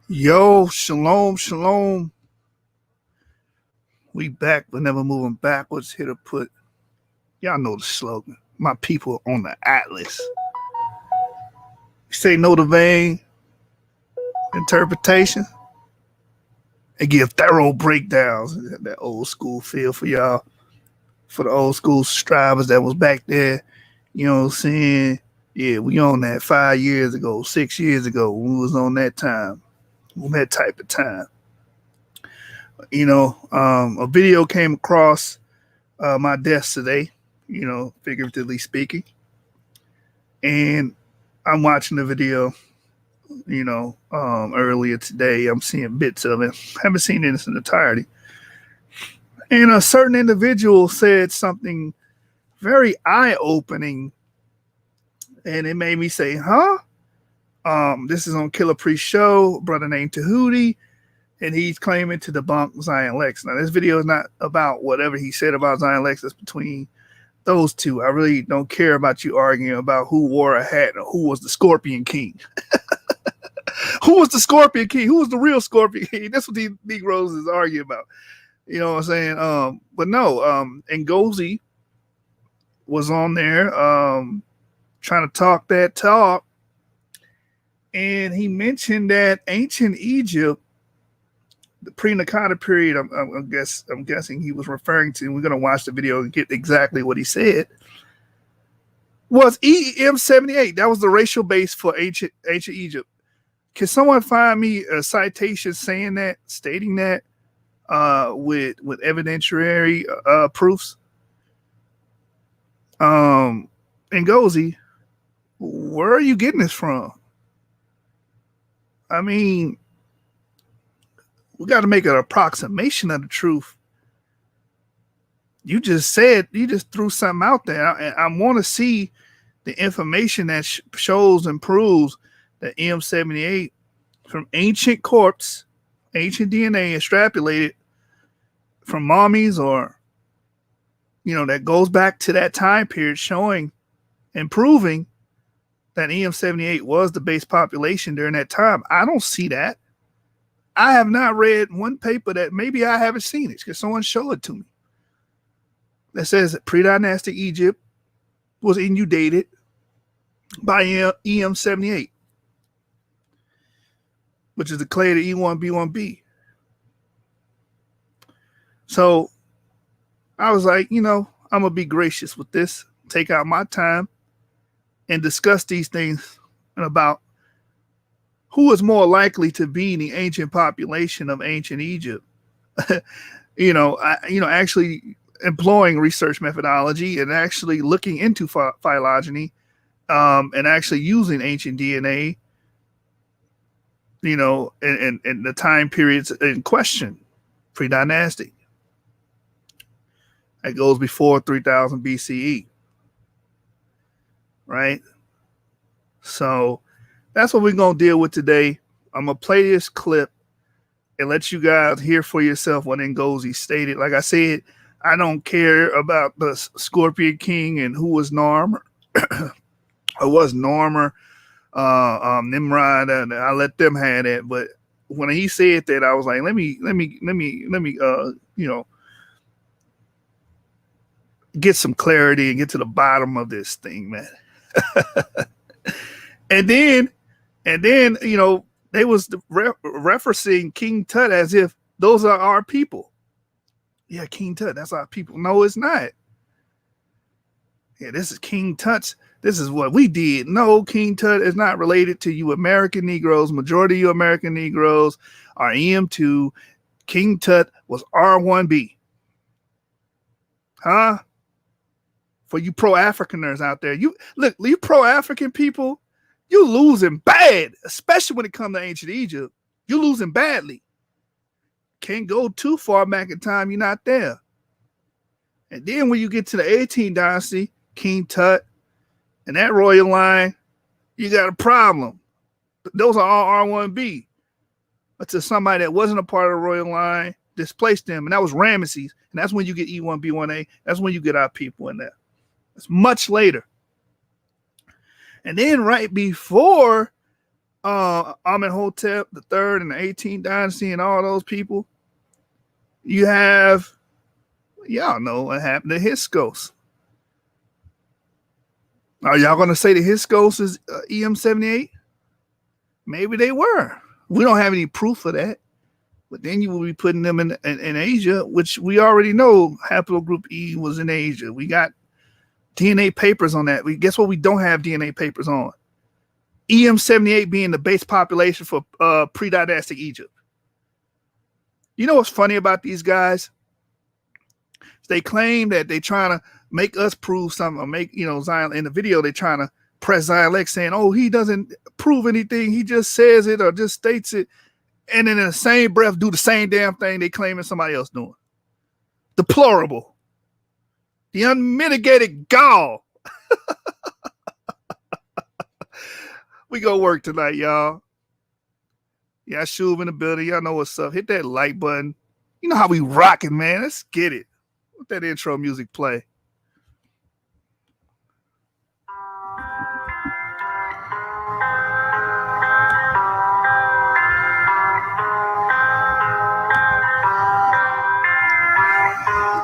Yo, shalom, shalom. We back, but never moving backwards. Here to put, y'all know the slogan. My people on the Atlas. Say no to vain interpretation and give thorough breakdowns. That old school feel for y'all, for the old school strivers that was back there. You know what I'm saying? Yeah, we on that 5 years ago, 6 years ago. When we was on that time, on that type of time. A video came across my desk today, figuratively speaking. And I'm watching the video, earlier today. I'm seeing bits of it. Haven't seen it in its entirety. And a certain individual said something very eye-opening. And it made me say, huh? This is on Killer Priest Show, brother named Tahuti. And he's claiming to debunk Zion Lex. Now, this video is not about whatever he said about Zion Lex. It's between those two. I really don't care about you arguing about who wore a hat or who was the Scorpion King. Who was the Scorpion King? Who was the real Scorpion King? That's what these Negroes is arguing about. You know what I'm saying? But no, NGOZI was on there trying to talk that talk. And he mentioned that ancient Egypt, the pre-Nakata period, I'm guessing he was referring to, we're going to watch the video and get exactly what he said, was EM78. That was the racial base for ancient Egypt. Can someone find me a citation saying that, stating that, with evidentiary proofs? NGOZI, where are you getting this from? I mean, we got to make an approximation of the truth. You just threw something out there. And I want to see the information that shows and proves that M78 from ancient corpse, ancient DNA extrapolated from mummies or, that goes back to that time period showing and proving that EM78 was the base population during that time. I don't see that. I have not read one paper that maybe I haven't seen it. Can someone show it to me? That says that pre-dynastic Egypt was inundated by EM78, which is declared E1B1B. So I was like, I'm going to be gracious with this, take out my time and discuss these things about who is more likely to be the ancient population of ancient Egypt. Actually employing research methodology and actually looking into phylogeny, and actually using ancient DNA, in the time periods in question, pre-dynastic. That goes before 3000 BCE, right? So that's what we're going to deal with today. I'm going to play this clip and let you guys hear for yourself what NGOZI stated. Like I said, I don't care about the Scorpion King and who was Narmer or was Narmer, Nimrod, and I let them have it. But when he said that, I was like, let me, get some clarity and get to the bottom of this thing, man. And then, they was referencing King Tut as if those are our people. Yeah, King Tut, that's our people. No, it's not. Yeah, this is King Tut's. This is what we did. No, King Tut is not related to you American Negroes. Majority of you American Negroes are EM2. King Tut was R1B. Huh? For you pro-Africaners out there, you pro-African people, you losing bad, especially when it comes to ancient Egypt. You're losing badly. Can't go too far back in time, you're not there. And then when you get to the 18th dynasty, King Tut and that royal line, you got a problem. Those are all R1B. But to somebody that wasn't a part of the royal line, displaced them, and that was Ramesses. And that's when you get E1B1A. That's when you get our people in there. It's much later. And then right before Amenhotep the third and the 18th dynasty and all those people. You have, y'all know what happened to Hyksos. Are y'all going to say the Hyksos is EM78? Maybe they were. We don't have any proof of that. But then you will be putting them in Asia, which we already know haplogroup E was in Asia. We got DNA papers on that. Guess what we don't have DNA papers on? EM78 being the base population for pre-dynastic Egypt. You know what's funny about these guys? They claim that they're trying to make us prove something, or make, Zion in the video, they're trying to press Zion Lex saying, oh, he doesn't prove anything. He just says it or just states it. And then in the same breath, do the same damn thing they claiming somebody else doing. Deplorable. The unmitigated gall. We go work tonight, y'all. Yeah, Shuv in the building. Y'all know what's up. Hit that like button. You know how we rocking, man. Let's get it. Let that intro music play.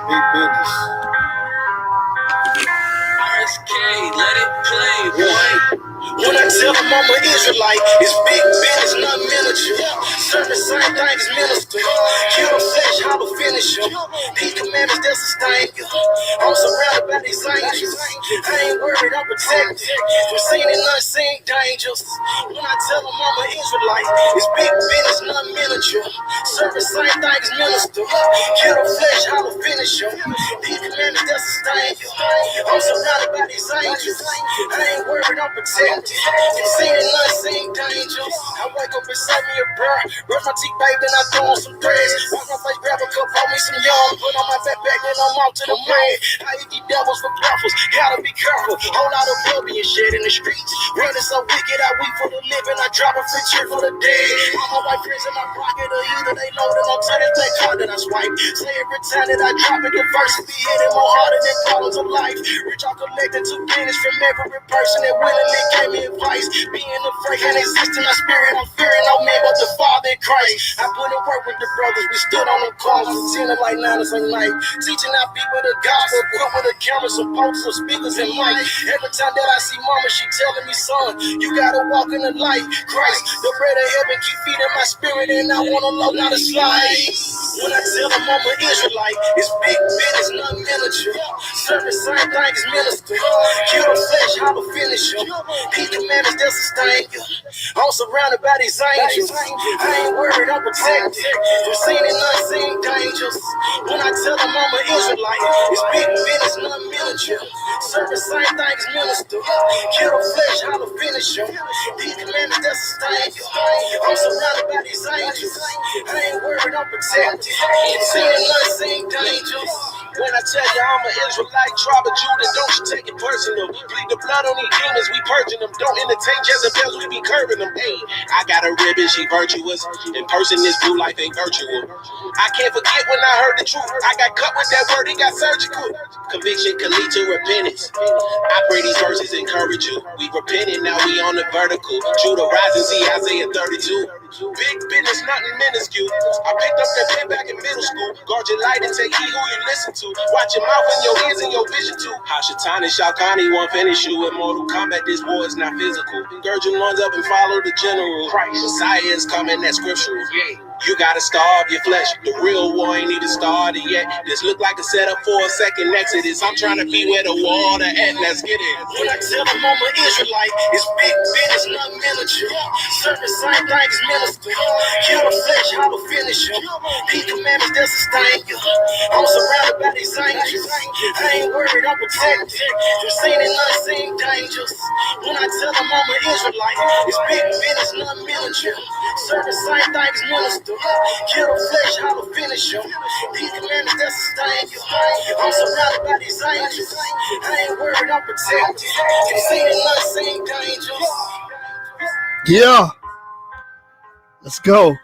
Big business. RSK, let it play, boy. When I tell them I'm an Israelite, it's big business, not miniature. Serve the same thing as minister. Kill the flesh, how to finish them. These commandments, they'll sustain you. I'm surrounded by these angels. I ain't worried, I'm protected from seen and unseen dangers. When I tell them I'm an Israelite, it's big business, not miniature. Serve the same thing as minister. Kill the flesh, how to finish them. These commandments, they'll sustain you. I'm surrounded by these angels. I ain't worried, I'm protected. Seen and unseen dangers. I wake up and say me a prayer. Brush my teeth, baby, then I throw on some threads. Wash my face, grab a cup, pour me some yum. Put on my backpack, then I'm off to the bread. I eat these devils for breakfast. Gotta be careful. Whole lot of blood being shed in the streets. Running so wicked, I weep for the living. I drop a free cheer for the dead. All my white friends in my pocket are either they loaded on to this black card that I swipe. Say every time that I drop it, the verse be hitting more harder than problems of life. Rich, I collected 2 guineas from every person that willingly gave me advice. Being afraid and existing, my spirit, I'm fearing no man but the Father in Christ. I put in work with the brothers, we stood on them calls, pretending like 9 or some night, teaching our people the gospel, equipped with a camera, some posters, some speakers, and mic. Every time that I see mama, she telling me, son, you gotta walk in the light. Christ, the bread of heaven, keep feeding my spirit, and I wanna low, not a slide. When I tell them I'm an Israelite, it's big business, not miniature. Serve the same thing as minister. Kill the flesh, how to finish them. These commandments, they'll sustain you. I'm surrounded by these angels. I ain't worried, I'm protected from seen and unseen dangers. When I tell them I'm an Israelite, it's big business, not miniature. Serve the same thing as minister. Kill the flesh, how to finish them. These commandments, they'll sustain you. I'm surrounded by these angels. I ain't worried, I'm protected from seen and unseen dangers. When I tell you I'm an Israelite, tribe of Judah, don't you take it personal. Bleed the blood on these demons, we purging them. Don't entertain Jezebels, we be curving them. Hey, I got a ribbon, she virtuous. In person, this blue life ain't virtual. I can't forget when I heard the truth. I got cut with that word, it got surgical. Conviction can lead to repentance. I pray these verses encourage you. We repented, now we on the vertical. Judah rising, see Isaiah 32. Big business, nothing minuscule. I picked up that pen back in middle school. Guard your light and take heed who you listen to. Watch your mouth and your ears and your vision too. Hashatan and Shalkani won't finish you. In Mortal Kombat, this war is not physical. Gird your loins up and follow the general. Christ, Messiah is coming, that's scriptural. Yeah. You gotta starve your flesh. The real war ain't even started yet. This look like a setup for a second exodus. I'm trying to be where the water at. Let's get it. When I tell them I'm an Israelite, it's big business, not miniature. Serve the same thing as minister. Kill the flesh, how to finish them. These commandments, they'll sustain you. I'm surrounded by these angels. I ain't worried, I'm protected from seen and unseen dangers. When I tell them I'm an Israelite, it's big business, not miniature. Serve the same thing as minister. Kill the flesh, how to finish them. These commandments, they'll sustain you. I'm surrounded by these angels. I ain't worried, I'm protected from seen and unseen dangers. Yeah. Let's go.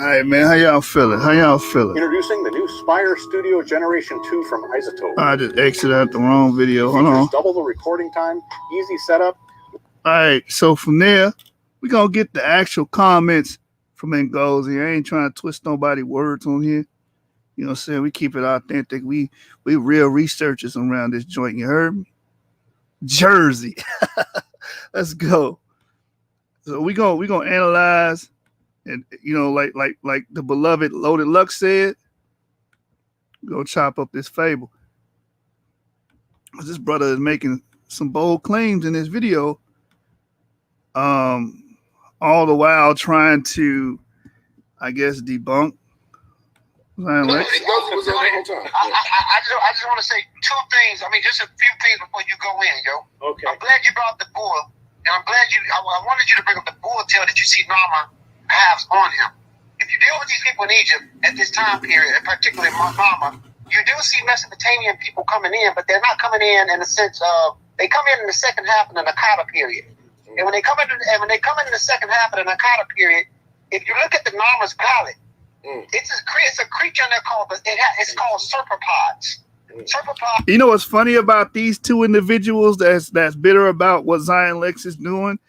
All right, man. How y'all feeling? How y'all feeling? Introducing the new Spire Studio Generation 2 from Isotope. I just exited out the wrong video. Hold on. Double the recording time, easy setup. All right, so from there, we're going to get the actual comments from NGOZI. I ain't trying to twist nobody's words on here. You know what I'm saying? We keep it authentic. We real researchers around this joint. You heard me? Jersey. Let's go. So we gonna analyze, and you know, like the beloved Loaded Luck said, we're gonna chop up this fable. This brother is making some bold claims in this video. All the while trying to, I guess, debunk. I just want to say two things. I mean, just a few things before you go in, yo. Okay. I'm glad you brought the bull, and I'm glad I wanted you to bring up the bull tail that you see Nama has on him. If you deal with these people in Egypt at this time period, and particularly Nama, you do see Mesopotamian people coming in, but they're not coming in the sense of they come in the second half of the Nakata period. And when they come in the second half of the Nakata period, if you look at the Nama's palette, it's a creature in there called it's called serpopods. Serpopods. You know what's funny about these two individuals that's bitter about what Zion Lex is doing?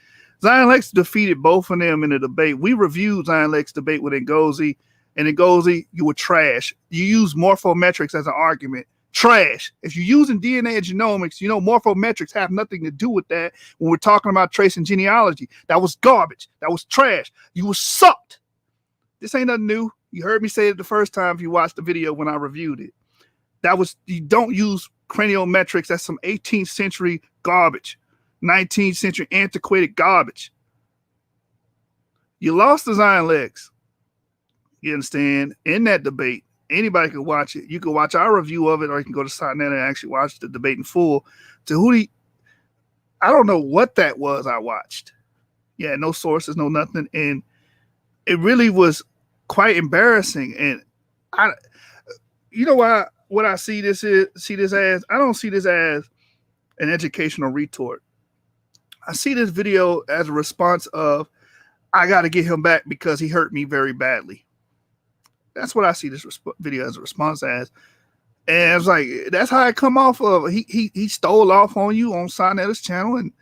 Zion Lex defeated both of them in a debate. We reviewed Zion Lex debate with NGOZI, and NGOZI, you were trash. You use morphometrics as an argument. Trash. If you're using DNA and genomics, you know morphometrics have nothing to do with that when we're talking about tracing genealogy. That was garbage. That was trash. You were sucked. This ain't nothing new. You heard me say it the first time if you watched the video when I reviewed it. You don't use craniometrics. That's some 18th century garbage. 19th century antiquated garbage. You lost the Zion Lex. You understand? In that debate, anybody can watch it. You can watch our review of it, or you can go to SciNet and actually watch the debate in full. I don't know what that was I watched. Yeah, no sources, no nothing. And it really was quite embarrassing. And what I see this as? I don't see this as an educational retort. I see this video as a response of, I got to get him back because he hurt me very badly. That's what I see this video as a response as. And it's like, that's how it come off of. He stole off on you on SciNet's channel, and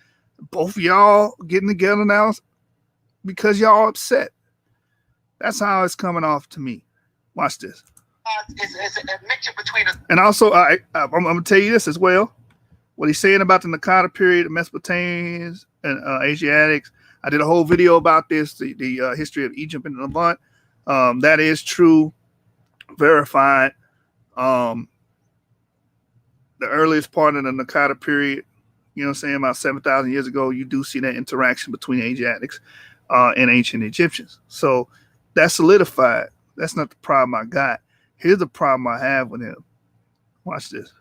both of y'all getting together now because y'all upset. That's how it's coming off to me. Watch this. It's a mixture between and also, I'm going to tell you this as well. What he's saying about the Nakata period, the Mesopotamians and Asiatics. I did a whole video about this, the history of Egypt and the Levant. That is true, verified. The earliest part of the Nakata period, you know what I'm saying, about 7,000 years ago, you do see that interaction between Asiatics and ancient Egyptians. So that's solidified. That's not the problem I got. Here's the problem I have with him. Watch this.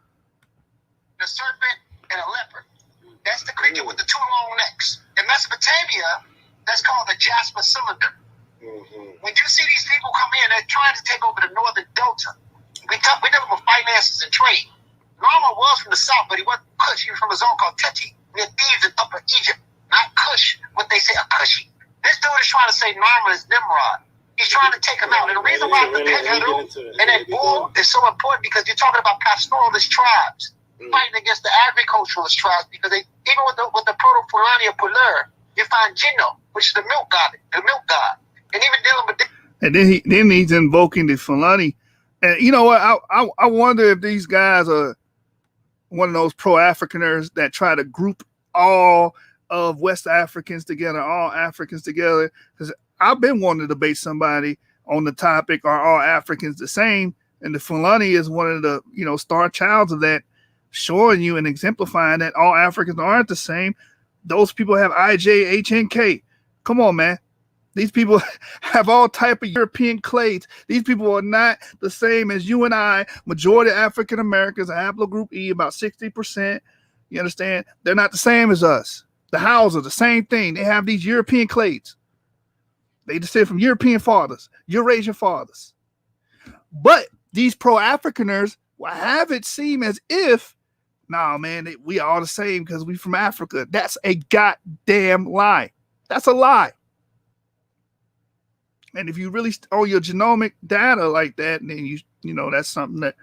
The serpent and a leopard. That's the creature with the two long necks. In Mesopotamia, that's called the Jasper cylinder. When you see these people come in, they're trying to take over the northern delta. We talk about finances and trade. Nama was from the south, but he wasn't Kush. He was from a zone called Teti, near Thebes in Upper Egypt. Not Kush, what they say a Kushi. This dude is trying to say Nama is Nimrod. He's trying to take him out. And the reason why the Heru and that bull is so important because you're talking about pastoralist tribes fighting against the agriculturalist tribes, because they, even with the Proto-Fulani or Puler, you find Jinno, which is the milk god. And even dealing with and then he's invoking the Fulani. And you know what? I wonder if these guys are one of those pro-Africaners that try to group all of West Africans together, all Africans together. Because I've been wanting to debate somebody on the topic, are all Africans the same? And the Fulani is one of the, star childs of that, showing you and exemplifying that all Africans aren't the same. Those people have IJ, H, and K. Come on, man. These people have all type of European clades. These people are not the same as you and I. Majority of African Americans are haplogroup E, about 60%. You understand? They're not the same as us. The Hausa, the same thing. They have these European clades. They descend from European fathers, Eurasian fathers. But these pro-Africaners will have it seem as if, nah, man, we all the same because we from Africa. That's a goddamn lie. That's a lie. And if you really own your genomic data like that, then you know that's something that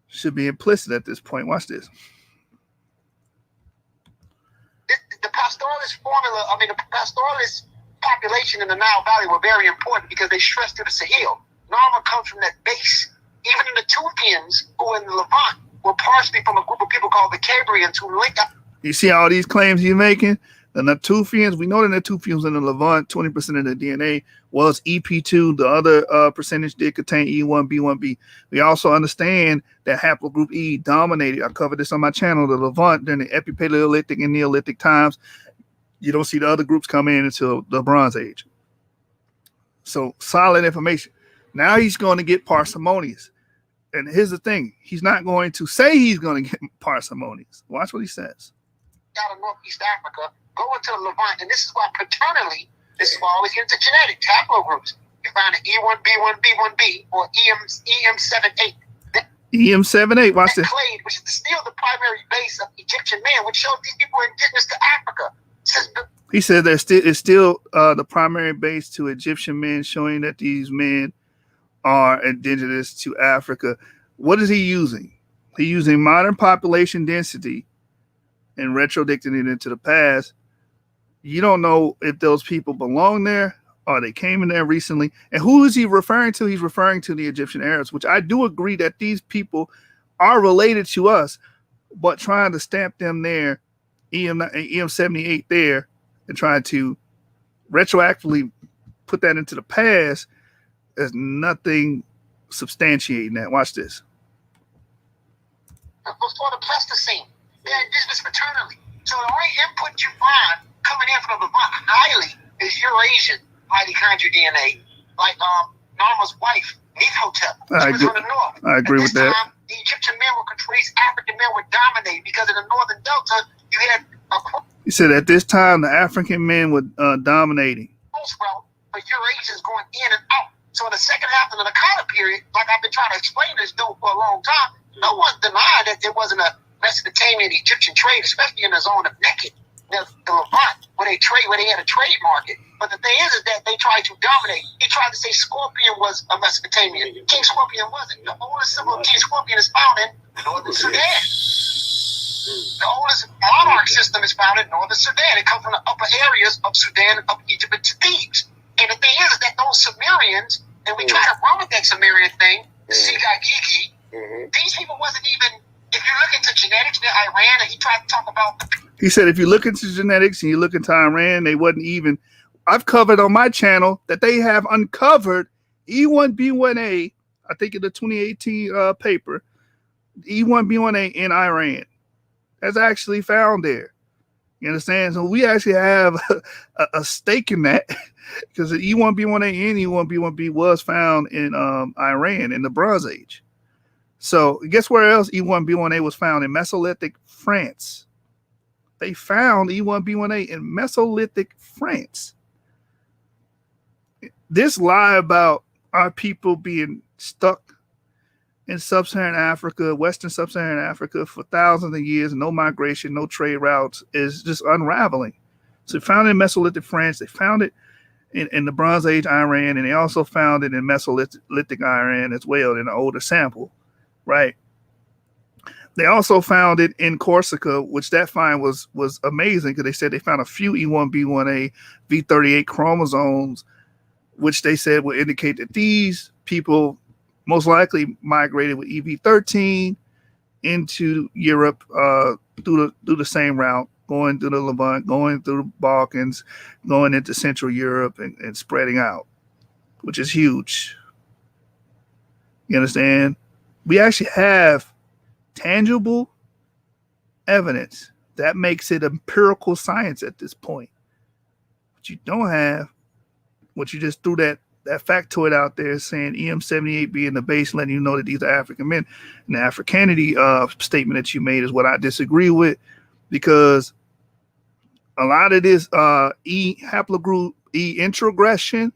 should be implicit at this point. Watch this. The pastoralist formula, I mean, the pastoralist population in the Nile Valley were very important because they stressed to the Sahel. Narma comes from that base. Even in the Tufians, who in the Levant, were partially from a group of people called the Cabrians who linked up. You see all these claims he's making? The Natufians, we know the Natufians in the Levant, 20% of the DNA was EP2. The other percentage did contain E1, B1b. We also understand that haplogroup E dominated. I covered this on my channel, the Levant, during the Epipaleolithic and Neolithic times. You don't see the other groups come in until the Bronze Age. So solid information. Now he's going to get parsimonious. And here's the thing. He's not going to say he's going to get parsimonious. Watch what he says. Out of Northeast Africa, go into the Levant, and this is why paternally, this is why I always get into genetic haplogroups. You find an E1, B1, B1b, or EM78. EM78, watch this. Clade, which is still the primary base of Egyptian man, which shows these people are indigenous to Africa. He said it's still the primary base to Egyptian men, showing that these men are indigenous to Africa. What is he using? He's using modern population density and retrodicting it into the past. You don't know if those people belong there or they came in there recently. And who is he referring to? He's referring to the Egyptian Arabs, which I do agree that these people are related to us, but trying to stamp them there, EM78 there, and trying to retroactively put that into the past, there's nothing substantiating that. Watch this. Before the Pleistocene, they're indigenous paternally. So the only input you find coming in from the Levant highly is Eurasian mitochondrial DNA, like Narma's wife, Nephhotep. She was from the north. I agree with that. Time, the Egyptian men were controlled, African men were dominating because in the northern delta, you had he said at this time the African men were dominating. Route for Eurasians going in and out. So in the second half of the Nakata period, like I've been trying to explain this dude for a long time, no one denied that there wasn't a Mesopotamian Egyptian trade, especially in the zone of Neked, the Levant, where they had a trade market. But the thing is that they tried to dominate. He tried to say Scorpion was a Mesopotamian. King Scorpion wasn't. The oldest symbol of King Scorpion is found in northern Sudan. The oldest monarch system is found in northern Sudan. It comes from the upper areas of Sudan, of Egypt, and Thebes. And the thing is that those Sumerians, and we try to run with that Sumerian thing, Sigagigi, these people wasn't even, if you look into genetics in Iran, and he tried to talk about. He said if you look into genetics and you look into Iran, they wasn't even. I've covered on my channel that they have uncovered E1B1A, I think in the 2018 paper, E1B1A in Iran. That's actually found there. You understand? So we actually have a stake in that because the E1B1A and E1B1B was found in Iran in the Bronze Age. So guess where else E1B1A was found? In Mesolithic France. They found E1B1A in Mesolithic France. This lie about our people being stuck in sub-Saharan Africa, Western sub-Saharan Africa for thousands of years, no migration, no trade routes, is just unraveling. So they found it in Mesolithic France. They found it in the Bronze Age Iran, and they also found it in Mesolithic Iran as well in an older sample, right? They also found it in Corsica, which that find was amazing because they said they found a few E1B1A V38 chromosomes, which they said would indicate that these people most likely migrated with EV13 into Europe through the same route, going through the Levant, going through the Balkans, going into Central Europe and spreading out, which is huge. You understand? We actually have tangible evidence that makes it empirical science at this point. But you don't have what you just threw that factoid out there saying EM78 being the base, letting you know that these are African men. And the Africanity statement that you made is what I disagree with, because a lot of this E haplogroup E introgression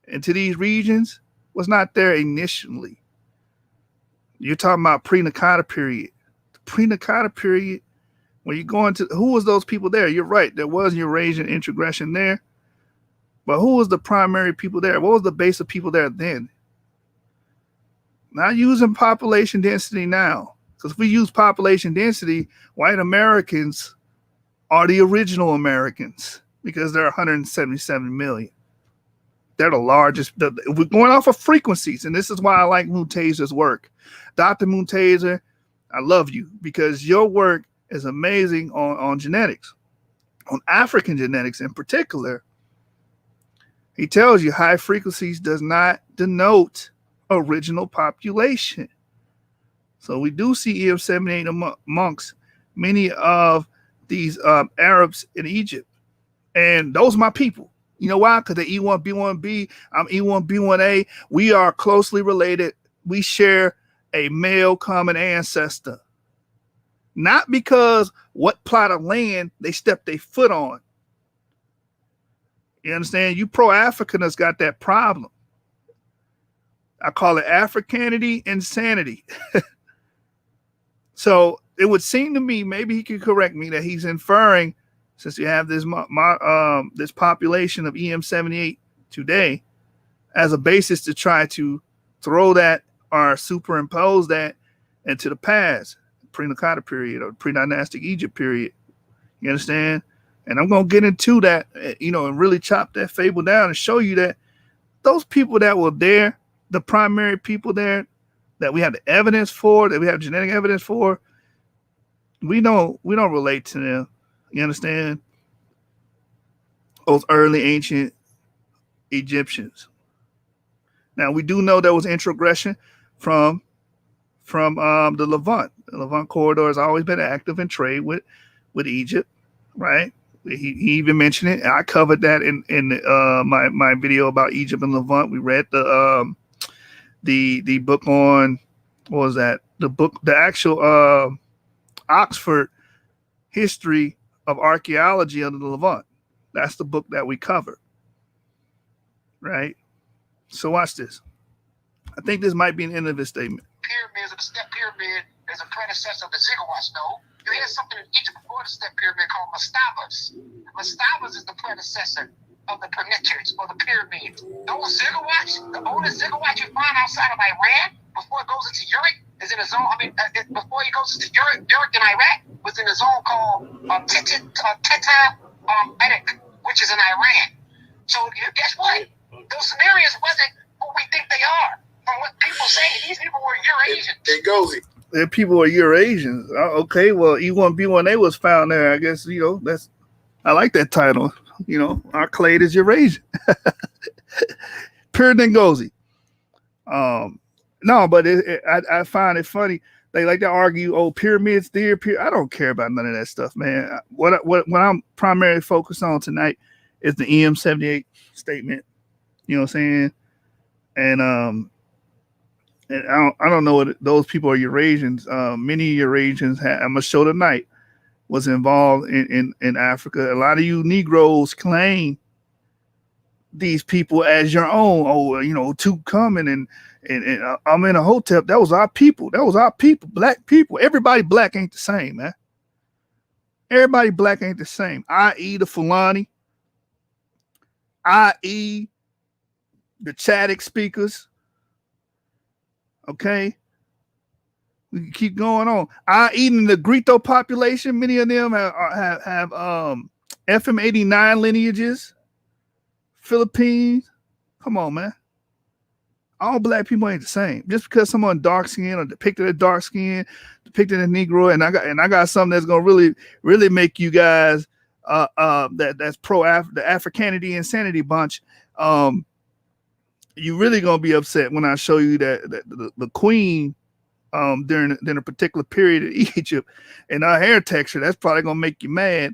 into these regions was not there initially. You're talking about pre-Nakata period. The pre-Nakata period, when you go into, who was those people there? You're right, there was Eurasian introgression there. But who was the primary people there? What was the base of people there then? Not using population density now. Because if we use population density, white Americans are the original Americans because they're 177 million. They're the largest. We're going off of frequencies, and this is why I like Muntazer's work. Dr. Muntazer, I love you because your work is amazing on genetics, on African genetics in particular. He tells you high frequencies does not denote original population. So we do see EM78 amongst many of these Arabs in Egypt. And those are my people. You know why? Because they're E1B1B. I'm E1B1A. We are closely related. We share a male common ancestor. Not because what plot of land they stepped their foot on. You understand? You pro-Africaners got that problem. I call it Africanity insanity. So it would seem to me, maybe he could correct me, that he's inferring, since you have this this population of EM78 today, as a basis to try to throw that or superimpose that into the past, pre-Naqada period or pre-dynastic Egypt period. You understand? And I'm going to get into that, and really chop that fable down and show you that those people that were there, the primary people there, that we have the evidence for, that we have genetic evidence for, we don't relate to them. You understand? Those early ancient Egyptians. Now we do know there was introgression from the Levant. The Levant corridor has always been active in trade with Egypt, right? He even mentioned it. I covered that in my video about Egypt and Levant. We read the book on, what was that? The actual Oxford history of archaeology under the Levant. That's the book that we covered, right? So watch this. I think this might be an end of his statement. Pyramids of the step pyramid is a predecessor of the ziggurats, though. You hear something in Egypt before the step pyramid called mastabas. Mastabas is the predecessor of the pyramids or the pyramids. Those ziggurats, the oldest ziggurat you find outside of Iran before it goes into Uruk is in a zone. Before it goes into Uruk in Iraq was in a zone called Teta-Erik, which is in Iran. So guess what? Those Sumerians wasn't who we think they are. From what people say, these people were Eurasians. NGOZI. The people are Eurasians. Okay, well, E1B1A was found there. I guess, I like that title. Our clade is Eurasian. Pure NGOZI. No, but I find it funny. They like to argue, pyramids there. I don't care about none of that stuff, man. What I'm primarily focused on tonight is the EM78 statement. You know what I'm saying? And I don't know what those people are Eurasians. Many Eurasians, I'm gonna show tonight, was involved in Africa. A lot of you Negroes claim these people as your own. Two coming and I'm in a hotel. That was our people. Black people. Everybody black ain't the same, man. Everybody black ain't the same. I.e. the Fulani. I.e. the Chadic speakers. Okay. We can keep going on. I.e. the Negrito population. Many of them have FM89 lineages. Philippines. Come on, man. All black people ain't the same. Just because someone dark skin or depicted as dark skin, depicted as Negro, and I got something that's gonna really, really make you guys that's pro the Africanity insanity bunch. You really gonna be upset when I show you that the queen during a particular period in Egypt and her hair texture. That's probably gonna make you mad.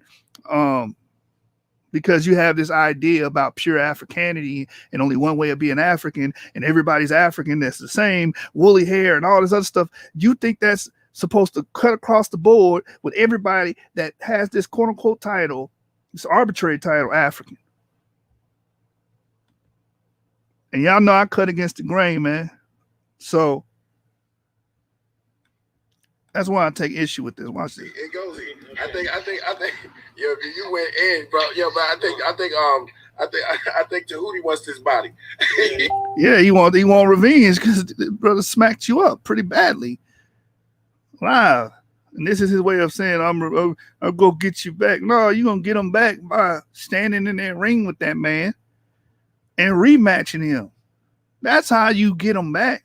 Because you have this idea about pure Africanity and only one way of being African, and everybody's African that's the same, woolly hair and all this other stuff. You think that's supposed to cut across the board with everybody that has this quote unquote title, this arbitrary title, African. And y'all know I cut against the grain, man. So that's why I take issue with this. Watch this. It goes. I think. Yeah, you went in, bro. Yeah, but I think. I think Tahuti wants this body. Yeah, he want revenge because the brother smacked you up pretty badly live, and this is his way of saying I'll go get you back. No, you gonna get him back by standing in that ring with that man and rematching him. That's how you get him back.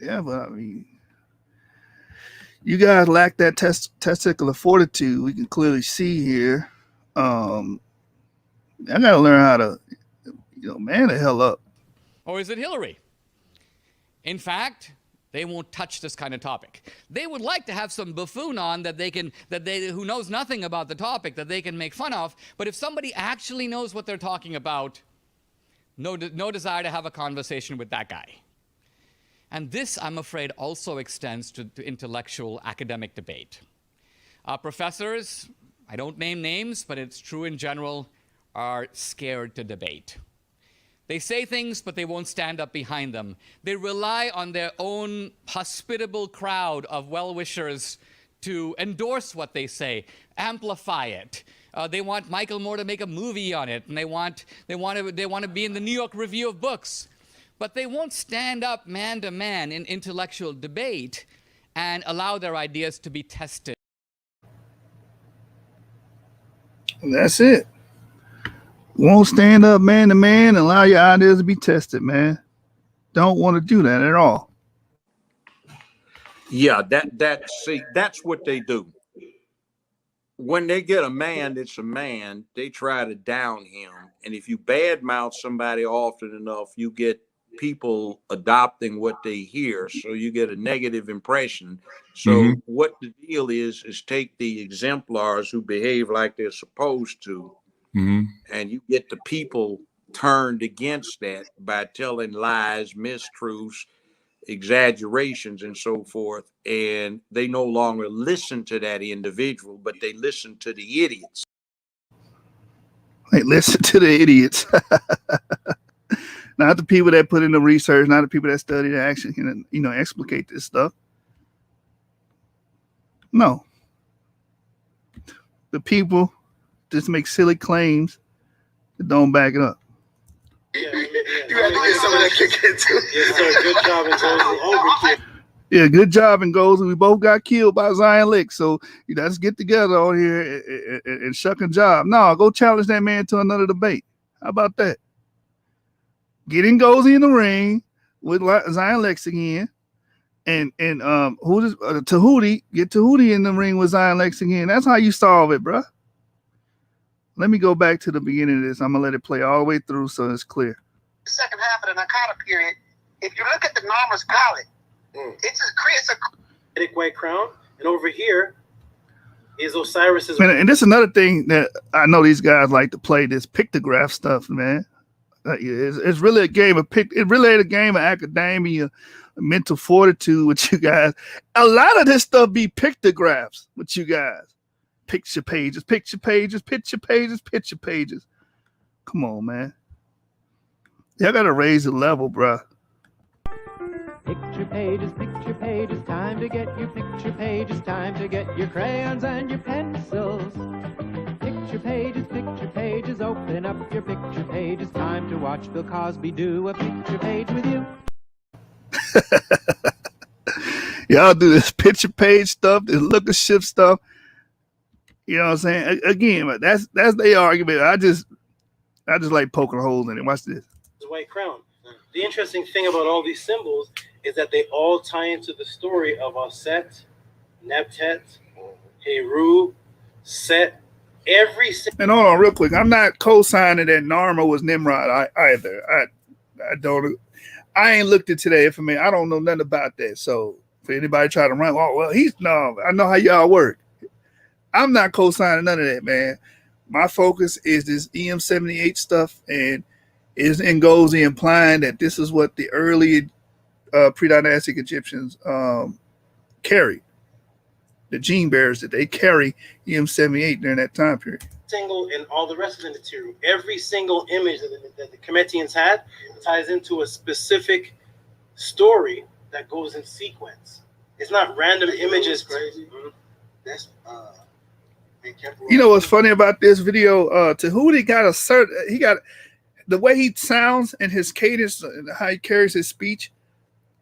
Yeah, but I mean, you guys lack that testicular fortitude. We can clearly see here. I gotta learn how to, man the hell up. Or is it Hillary? In fact, they won't touch this kind of topic. They would like to have some buffoon on who knows nothing about the topic that they can make fun of. But if somebody actually knows what they're talking about, no desire to have a conversation with that guy. And this, I'm afraid, also extends to intellectual academic debate. Professors, I don't name names, but it's true in general, are scared to debate. They say things, but they won't stand up behind them. They rely on their own hospitable crowd of well-wishers to endorse what they say, amplify it. They want Michael Moore to make a movie on it, and they want to be in the New York Review of Books. But they won't stand up man to man in intellectual debate and allow their ideas to be tested. That's it. Won't stand up man to man and allow your ideas to be tested, man. Don't want to do that at all. Yeah, that's what they do. When they get a man that's a man, they try to down him. And if you badmouth somebody often enough, you get people adopting what they hear. So you get a negative impression. So what the deal is take the exemplars who behave like they're supposed to, and you get the people turned against that by telling lies, mistruths, exaggerations, and so forth. And they no longer listen to that individual, but they listen to the idiots. They listen to the idiots. Not the people that put in the research, not the people that study that actually can, explicate this stuff. No. The people just make silly claims that don't back it up. You had to get some of that kick into. Yes, sir. Good job, NGOZI. Yeah, good job, NGOZI. We both got killed by Zion Lick, so let's get together on here and shuck a job. No, go challenge that man to another debate. How about that? Get NGOZI in the ring with Zion Lex again, and Tahuti, get Tahuti in the ring with Zion Lex again. That's how you solve it, bro. Let me go back to the beginning of this. I'm gonna let it play all the way through so it's clear. The second half of the Nakata period, if you look at the Narmer's palette, it's a white crown, and over here is Osiris's. And this is another thing that I know these guys like to play, this pictograph stuff, man. It's really a game of it really ain't a game of academia, mental fortitude with you guys. A lot of this stuff be pictographs with you guys. Picture pages. Come on, man. Y'all gotta raise the level, bruh. Picture pages, time to get your picture pages, time to get your crayons and your pencils. Picture pages, open up your picture pages, time to watch Bill Cosby do a picture page with you. Y'all do this picture page stuff, this lookership stuff. You know what I'm saying? Again, that's their argument. I just like poking holes in it. Watch this. The white crown. The interesting thing about all these symbols is that they all tie into the story of Aset, Nebtet, Heru, Set. And hold on real quick. I'm not co-signing that Narmer was Nimrod either. I ain't looked into that information. I don't know nothing about that. So for anybody try to run, I know how y'all work. I'm not co-signing none of that, man. My focus is this EM78 stuff, and is NGOZI implying that this is what the early pre-dynastic Egyptians carried. The gene bearers that they carry EM78 during that time period. Single and all the rest of the material, every single image that the Kemetians had ties into a specific story that goes in sequence. It's not random images. Crazy. That's You know what's funny about this video? Tahuti got he got the way he sounds and his cadence and how he carries his speech.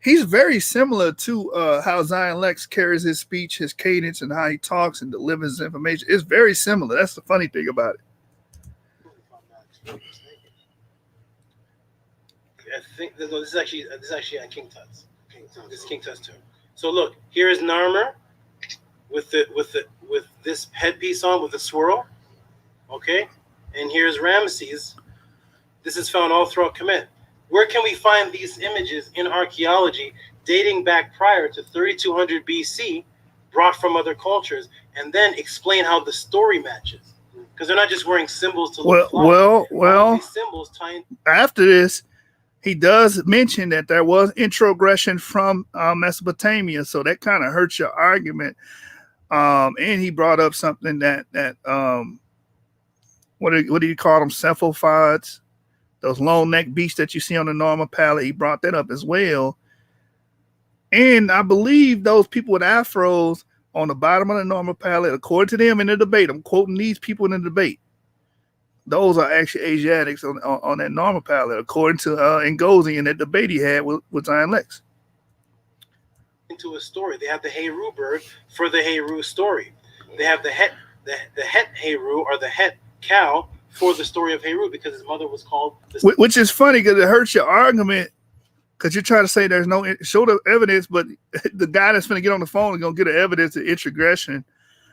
He's very similar to how Zion Lex carries his speech, his cadence, and how he talks and delivers information. It's very similar. That's the funny thing about it. I think this is actually King Tut's. This is King Tut's too. So look, here is Narmer with this headpiece on with the swirl. Okay, and here's Ramesses. This is found all throughout Kemet. Where can we find these images in archaeology dating back prior to 3200 BC, brought from other cultures, and then explain how the story matches? Because they're not just wearing symbols to look fly. Well. These symbols tying. After this, he does mention that there was introgression from Mesopotamia, so that kind of hurts your argument. And he brought up something that what do you call them? Cephalopods. Those long neck beasts that you see on the normal palette, he brought that up as well. And I believe those people with afros on the bottom of the normal palette, according to them in the debate, I'm quoting these people in the debate, those are actually Asiatics on that normal palette, according to NGOZI in that debate he had with Zion Lex. Into a story. They have the Heru bird for the Heru story. They have the Het Heru or the Het cow for the story of Heru because his mother was called. Which is funny because it hurts your argument because you're trying to say there's no show the evidence, but the guy that's going to get on the phone and going to get the evidence of introgression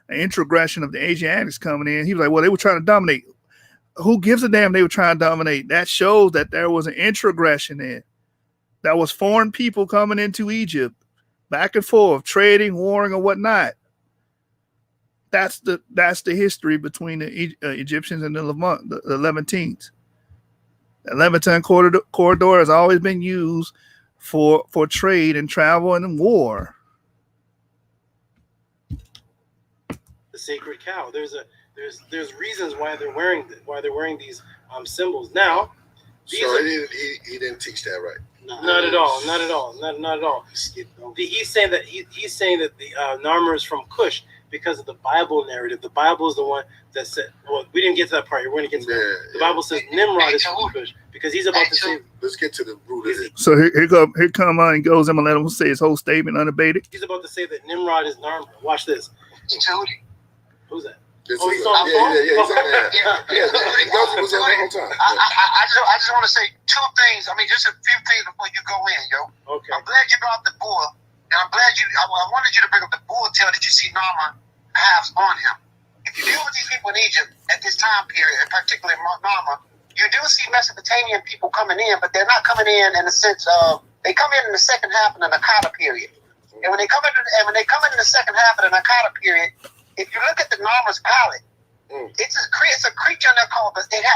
of the Asiatics coming in. He was like, well, they were trying to dominate. Who gives a damn they were trying to dominate? That shows that there was an introgression there. That was foreign people coming into Egypt, back and forth, trading, warring, or whatnot. That's the history between the Egyptians and the Levantines. The Levantine corridor has always been used for trade and travel and war. The sacred cow. There's reasons why they're wearing these symbols. Now, he didn't teach that right. Not at all. Not at all. He's saying that the Narmer is from Cush because of the Bible narrative. The Bible is the one that said. Well, we didn't get to that part. We're going to get to that. The Bible says Nimrod is from Cush because he's about to say. Let's get to the root of it. So here come on and goes. I'm gonna let him say his whole statement unabated. He's about to say that Nimrod is Narmer. Watch this. Who's that? He's on there. NGOZI was on the whole time. I just want to say two things. I mean, just a few things before you go in, yo. Okay. I'm glad you brought the bull, and I'm glad I wanted you to bring up the bull tail that you see Narmer has on him. If you deal with these people in Egypt at this time period, and particularly Narmer, you do see Mesopotamian people coming in, but they're not coming in the sense of they come in the second half of the Nakata period. And when they come in the second half of the Nakata period, if you look at the Narmer's palette, it's a creature that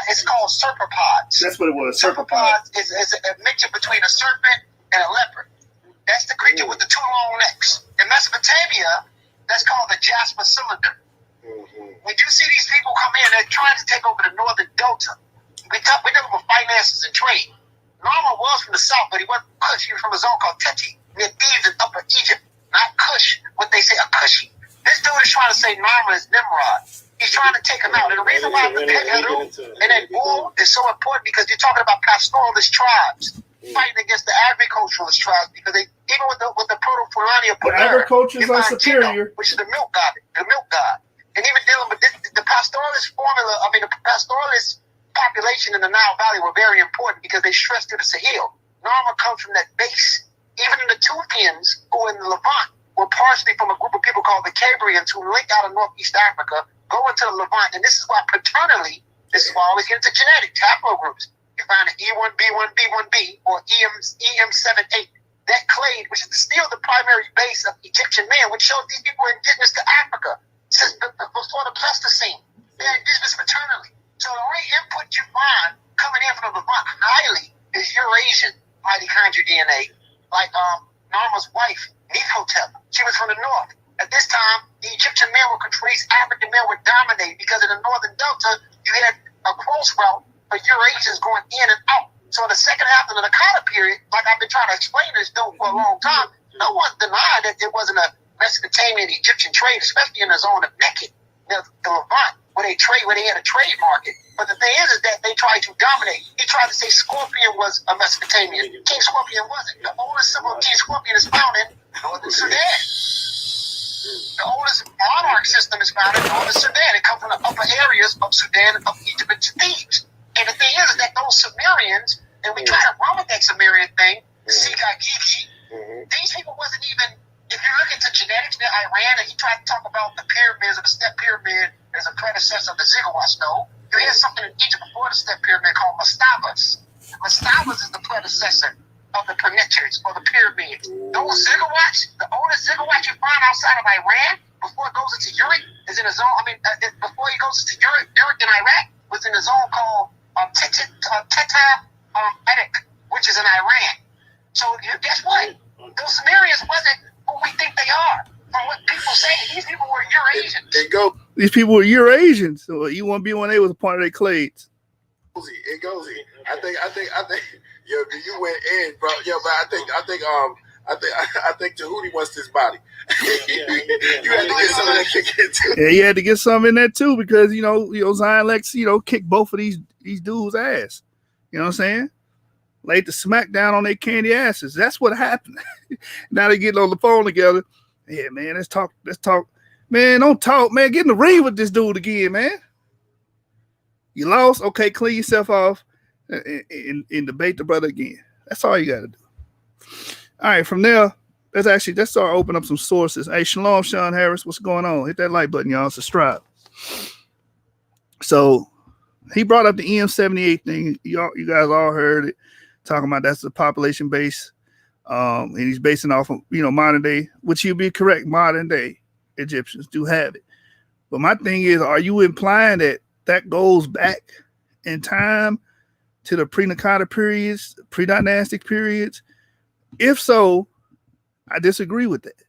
it's called serpopods. That's what it was. Serpopods is a mixture between a serpent and a leopard. That's the creature with the two long necks. In Mesopotamia, that's called the Jasper cylinder. When you see these people come in, they're trying to take over the northern delta. We talk about finances and trade. Narmer was from the south, but he wasn't Kush. He was from a zone called Teti, near Thebes in Upper Egypt. Not Kush, what they say, a Kushi. This dude is trying to say Narmer is Nimrod. He's trying to take him out. And the reason why the Heru and that bull is so important because you're talking about pastoralist tribes fighting against the agriculturalist tribes because they even with the proto-Fulani of agriculture is superior, which is the milk god, and even dealing with the pastoralist formula. I mean, the pastoralist population in the Nile Valley were very important because they stressed to the Sahel. Narmer comes from that base. Even in the Tufians who in the Levant were partially from a group of people called the Cabrians who linked out of Northeast Africa, go into the Levant. And this is why paternally, this is why I always get into genetics, haplogroups. You find an E1B1B1B or EM78. That clade, which is still the primary base of Egyptian man, which shows these people are indigenous to Africa since before the Pleistocene. They're indigenous paternally. So the only input you find coming in from the Levant highly is Eurasian mitochondrial DNA. Like Narmer's wife, Nephotep, she was from the north. At this time, the Egyptian men were controlled, African men were dominated because in the northern delta, you had a cross route for Eurasians going in and out. So in the second half of the Nakata period, like I've been trying to explain this for a long time, no one denied that there wasn't a Mesopotamian Egyptian trade, especially in the zone of Nekhet. the Levant, where they had a trade market. But the thing is that they tried to dominate. He tried to say Scorpion was a Mesopotamian. King Scorpion wasn't. The oldest symbol of King Scorpion is found in northern Sudan. The oldest monarch system is found in northern Sudan. It comes from the upper areas of Sudan, of Egypt, and Thebes. And the thing is that those Sumerians, and we try to run with that Sumerian thing, Sigagigi, these people wasn't even, if you look into genetics in Iran, and he tried to talk about the pyramids or the step pyramid as a predecessor of the Ziggurat stone, you had something in Egypt before the step pyramid called mastabas. Mastabas is the predecessor of the pyramids or the pyramids. Those ziggurats, the oldest ziggurat you find outside of Iran, before it goes into Uruk, is in a zone, before it goes into Uruk in Iraq, was in a zone called Teta-Edik, which is in Iran. So guess what? Those Sumerians wasn't who we think they are. From what people say, these people were Eurasians. These people were Eurasians. So you want to be when they was a part of their clades. NGOZI. I think. Yo, you went in, bro. Yo, but I think Tahuti wants this body. You had to get some of that kick in too. Yeah, you had to get some in there too, because Zion Lex, kicked both of these dudes' ass. You know what I'm saying? Laid the smack down on their candy asses. That's what happened. Now they getting on the phone together. Yeah, man, let's talk. Man, don't talk, man. Get in the ring with this dude again, man. You lost? Okay, clean yourself off and debate the brother again. That's all you got to do. All right, from there, let's start opening up some sources. Hey, shalom, Sean Harris. What's going on? Hit that like button, y'all. Subscribe. So he brought up the EM78 thing. You guys all heard it. Talking about that's the population base. And he's basing off of, modern day, which you'd be correct. Modern day Egyptians do have it. But my thing is, are you implying that goes back in time to the pre-Naqada periods, pre-dynastic periods? If so, I disagree with that.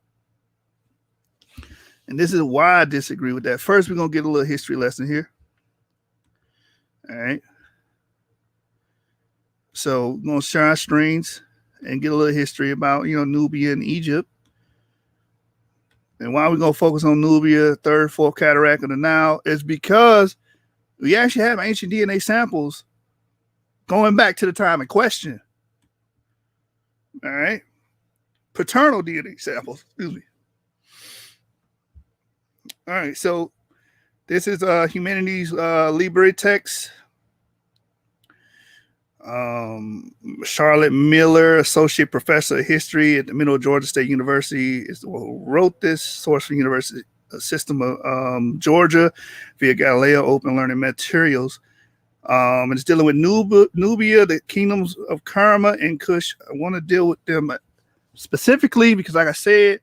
And this is why I disagree with that. First, we're going to get a little history lesson here. All right. So we're going to share our screens and get a little history about, Nubia and Egypt. And why we're going to focus on Nubia, third, fourth cataract of the Nile, is because we actually have ancient DNA samples going back to the time in question. All right. Paternal DNA samples, excuse me. All right. So this is Humanities Libre text. Charlotte Miller, Associate Professor of History at the Middle Georgia State University, is the one who wrote this. Source from University System of Georgia via Galileo Open Learning Materials. And it's dealing with Nubia, the kingdoms of Kerma and Kush. I want to deal with them specifically because, like I said,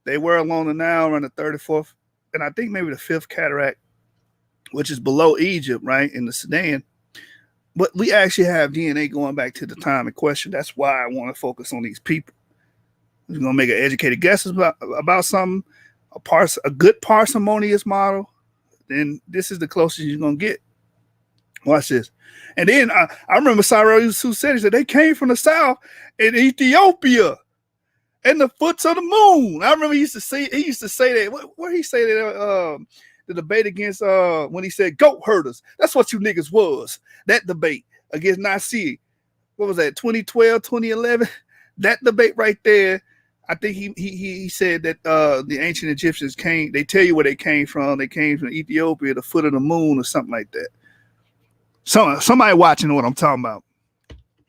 they were along the Nile around the 34th, and I think maybe the 5th cataract, which is below Egypt, right, in the Sudan. But we actually have DNA going back to the time in question. That's why I want to focus on these people. We're going to make an educated guess about something, a good parsimonious model. Then this is the closest you're going to get. Watch this. And then I remember Cyrus who said, he said they came from the south in Ethiopia and the foots of the moon. I remember he used to say that. Where he say that? The debate against when he said goat herders. That's what you niggas was. That debate against Nasi. What was that? 2012, 2011. That debate right there. I think he said that the ancient Egyptians came. They tell you where they came from. They came from Ethiopia, the foot of the moon, or something like that. Somebody watching know what I'm talking about.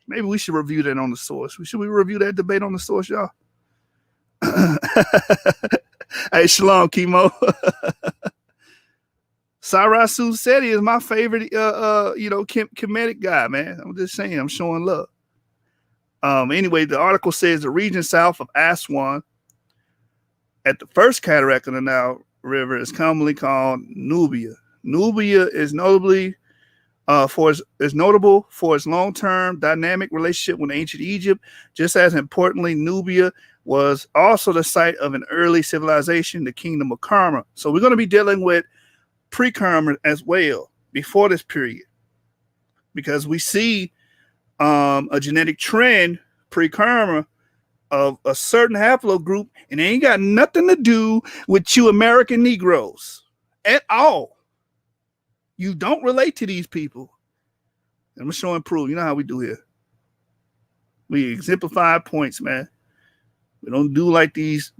Maybe we should review that on the source. Should we review that debate on the source, y'all? Hey, shalom, Chemo. Sarasu Seti is my favorite, Kemetic guy, man. I'm just saying, I'm showing love. Anyway, the article says the region south of Aswan at the first cataract of the Nile River is commonly called Nubia. Nubia is notable for its long-term dynamic relationship with ancient Egypt. Just as importantly, Nubia was also the site of an early civilization, the kingdom of Kerma. So we're going to be dealing with pre-Kerma as well, before this period, because we see a genetic trend pre-Kerma of a certain haplogroup, and it ain't got nothing to do with you American Negroes. at all. You don't relate to these people. I'm gonna show and prove. You know how we do here. We exemplify points, man. We don't do like these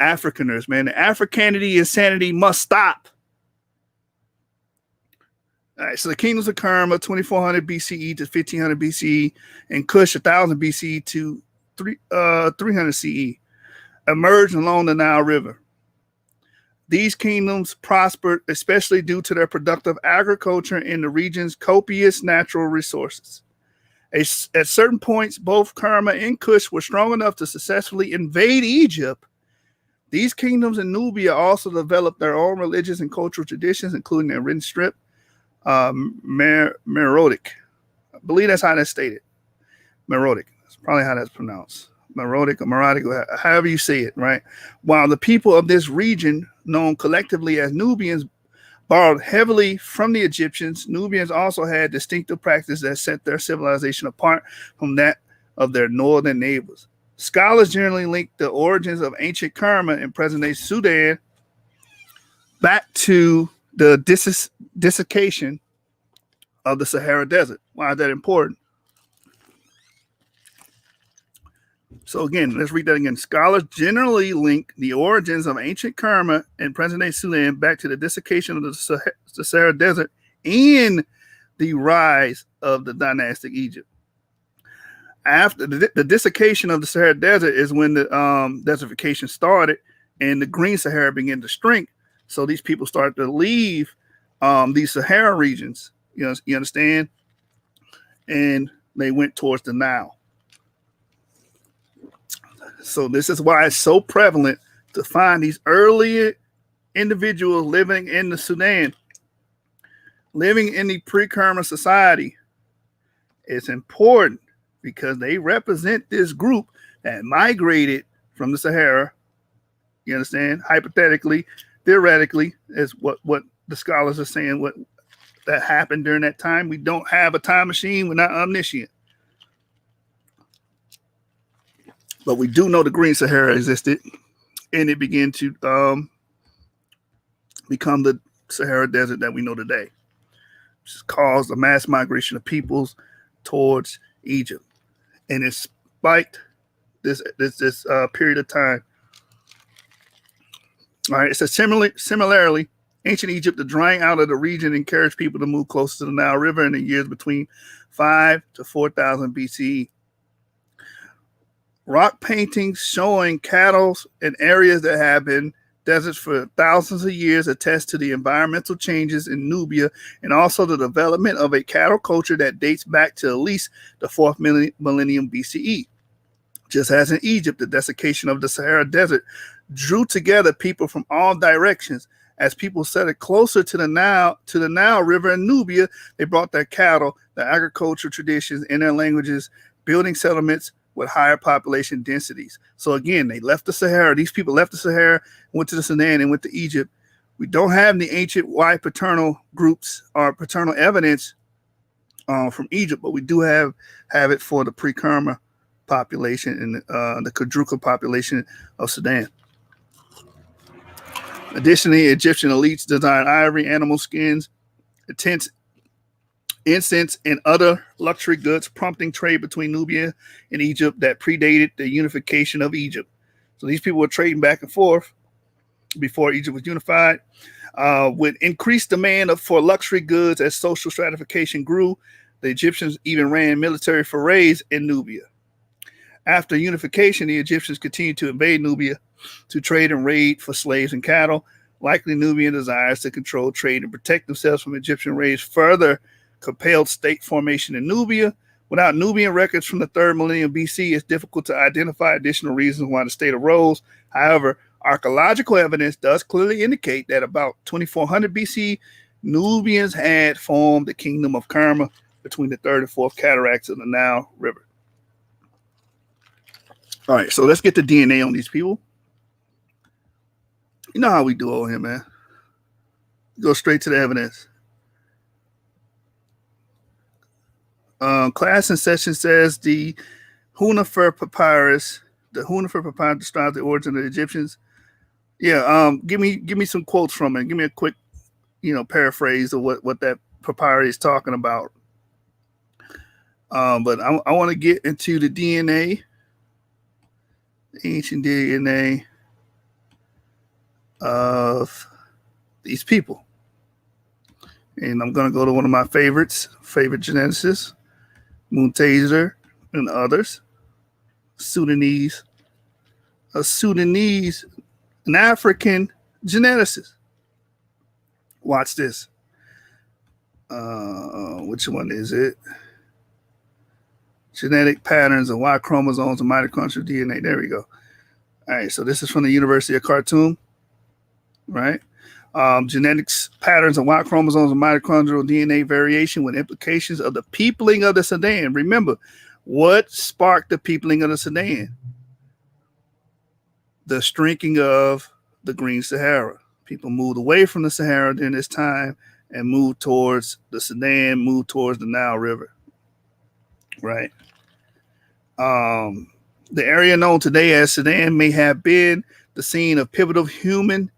Africaners, man. The Africanity insanity must stop. All right, so the kingdoms of Kerma, 2400 BCE to 1500 BCE, and Kush, 1000 BCE to 300 CE, emerged along the Nile River. These kingdoms prospered, especially due to their productive agriculture and the region's copious natural resources. At certain points, both Kerma and Kush were strong enough to successfully invade Egypt. These kingdoms in Nubia also developed their own religious and cultural traditions, including their written script, Meroitic. I believe that's how that's stated. Meroitic. That's probably how that's pronounced. Meroitic or Meroitic, however you say it, right? While the people of this region, known collectively as Nubians, borrowed heavily from the Egyptians, Nubians also had distinctive practices that set their civilization apart from that of their northern neighbors. Scholars generally link the origins of ancient Kerma in present-day Sudan back to the desiccation of the Sahara Desert. Why is that important? So again, let's read that again. Scholars generally link the origins of ancient Kerma in present-day Sudan back to the desiccation of the Sahara Desert and the rise of the dynastic Egypt. After the desiccation of the Sahara Desert is when the desertification started and the Green Sahara began to shrink. So these people started to leave these Sahara regions, you understand? And they went towards the Nile. So this is why it's so prevalent to find these early individuals living in the Sudan, living in the pre-Kerma society. It's important because they represent this group that migrated from the Sahara. You understand? Hypothetically, theoretically, is what the scholars are saying, what that happened during that time. We don't have a time machine. We're not omniscient. But we do know the Green Sahara existed, and it began to become the Sahara Desert that we know today, which has caused a mass migration of peoples towards Egypt. And it spiked this period of time. All right, it says similarly, ancient Egypt, the drying out of the region encouraged people to move closer to the Nile River in the years between 5 to 4000 BCE. Rock paintings showing cattle in areas that have been deserts for thousands of years attest to the environmental changes in Nubia and also the development of a cattle culture that dates back to at least the 4th millennium BCE. Just as in Egypt, the desiccation of the Sahara Desert drew together people from all directions. As people settled closer to the Nile River in Nubia, they brought their cattle, their agricultural traditions, and their languages, building settlements with higher population densities. So again, they left the Sahara. These people left the Sahara, went to the Sudan, and went to Egypt. We don't have the ancient white paternal groups or paternal evidence from Egypt, but we do have it for the pre-Kerma population and the Kadruka population of Sudan. Additionally, Egyptian elites designed ivory, animal skins, tents, incense, and other luxury goods, prompting trade between Nubia and Egypt that predated the unification of Egypt. So these people were trading back and forth before Egypt was unified. With increased demand for luxury goods as social stratification grew, the Egyptians even ran military forays in Nubia. After unification, the Egyptians continued to invade Nubia to trade and raid for slaves and cattle. Likely Nubian desires to control trade and protect themselves from Egyptian raids further compelled state formation in Nubia. Without Nubian records from the 3rd millennium BC, it's difficult to identify additional reasons why the state arose. However, archaeological evidence does clearly indicate that about 2400 BC, Nubians had formed the kingdom of Kerma between the 3rd and 4th cataracts of the Nile River. All right, so let's get the DNA on these people. You know how we do over here, man. Go straight to the evidence. Class in session says the Hunifer Papyrus. The Hunifer Papyrus describes the origin of the Egyptians. Yeah, give me some quotes from it. Give me a quick paraphrase of what that papyri is talking about. But I want to get into the DNA, ancient DNA of these people. And I'm going to go to one of my favorite geneticists, Muntaser and others, an African geneticist. Watch this. Which one is it? Genetic patterns of Y chromosomes and mitochondrial DNA. There we go. All right, so this is from the University of Khartoum, right? Genetics patterns of Y chromosomes and mitochondrial DNA variation with implications of the peopling of the Sudan. Remember, what sparked the peopling of the Sudan? The shrinking of the Green Sahara. People moved away from the Sahara during this time and moved towards the Sudan, moved towards the Nile River, right? The area known today as Sudan may have been the scene of pivotal human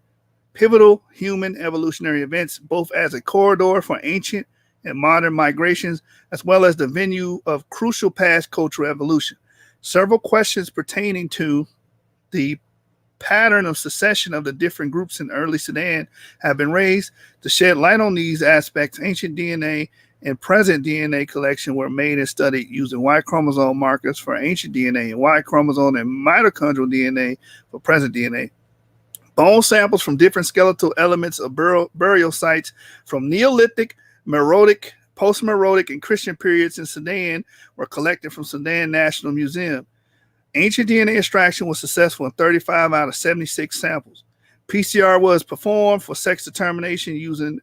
evolutionary events, both as a corridor for ancient and modern migrations, as well as the venue of crucial past cultural evolution. Several questions pertaining to the pattern of succession of the different groups in early Sudan have been raised. To shed light on these aspects, ancient DNA and present DNA collection were made and studied using Y chromosome markers for ancient DNA and Y chromosome and mitochondrial DNA for present DNA. Bone samples from different skeletal elements of burial sites from Neolithic, Meroitic, post-Meroitic, and Christian periods in Sudan were collected from Sudan National Museum. Ancient DNA extraction was successful in 35 out of 76 samples. PCR was performed for sex determination using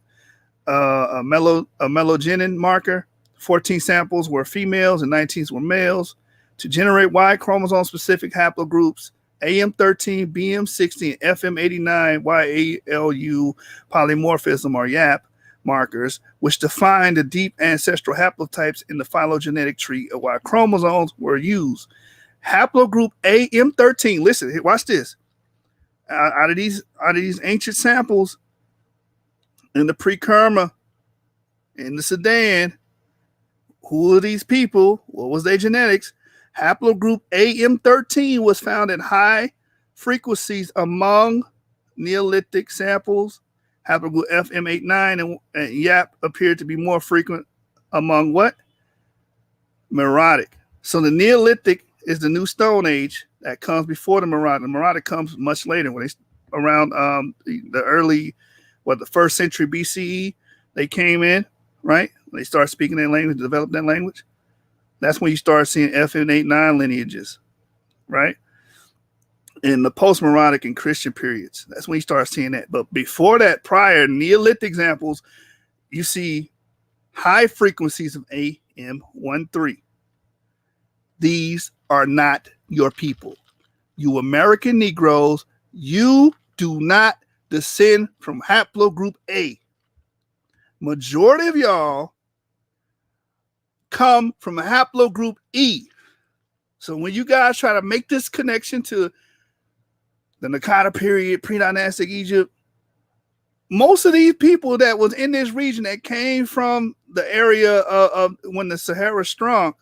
a melogenin marker. 14 samples were females and 19 were males. To generate Y chromosome-specific haplogroups, AM13, BM60, and FM89 YALU polymorphism or YAP markers, which define the deep ancestral haplotypes in the phylogenetic tree of Y chromosomes, were used. Haplogroup AM13, listen, watch this. Out of these ancient samples in the pre-Kerma, in the Sudan, who are these people? What was their genetics? Haplogroup AM13 was found at high frequencies among Neolithic samples. Haplogroup FM89 and YAP appeared to be more frequent among what? Meroitic. So the Neolithic is the new Stone Age that comes before the Meroitic. The Meroitic comes much later, when they around the early, the 1st century BCE, they came in, right? They started speaking their language, developed that language. That's when you start seeing FN89 lineages, right? In the post-Meroitic and Christian periods, that's when you start seeing that. But before that, prior Neolithic examples, you see high frequencies of AM13. These are not your people. You American Negroes, you do not descend from haplogroup A. Majority of y'all come from haplogroup E. So when you guys try to make this connection to the Naqada period, pre-dynastic Egypt, most of these people that was in this region that came from the area of when the Sahara shrunk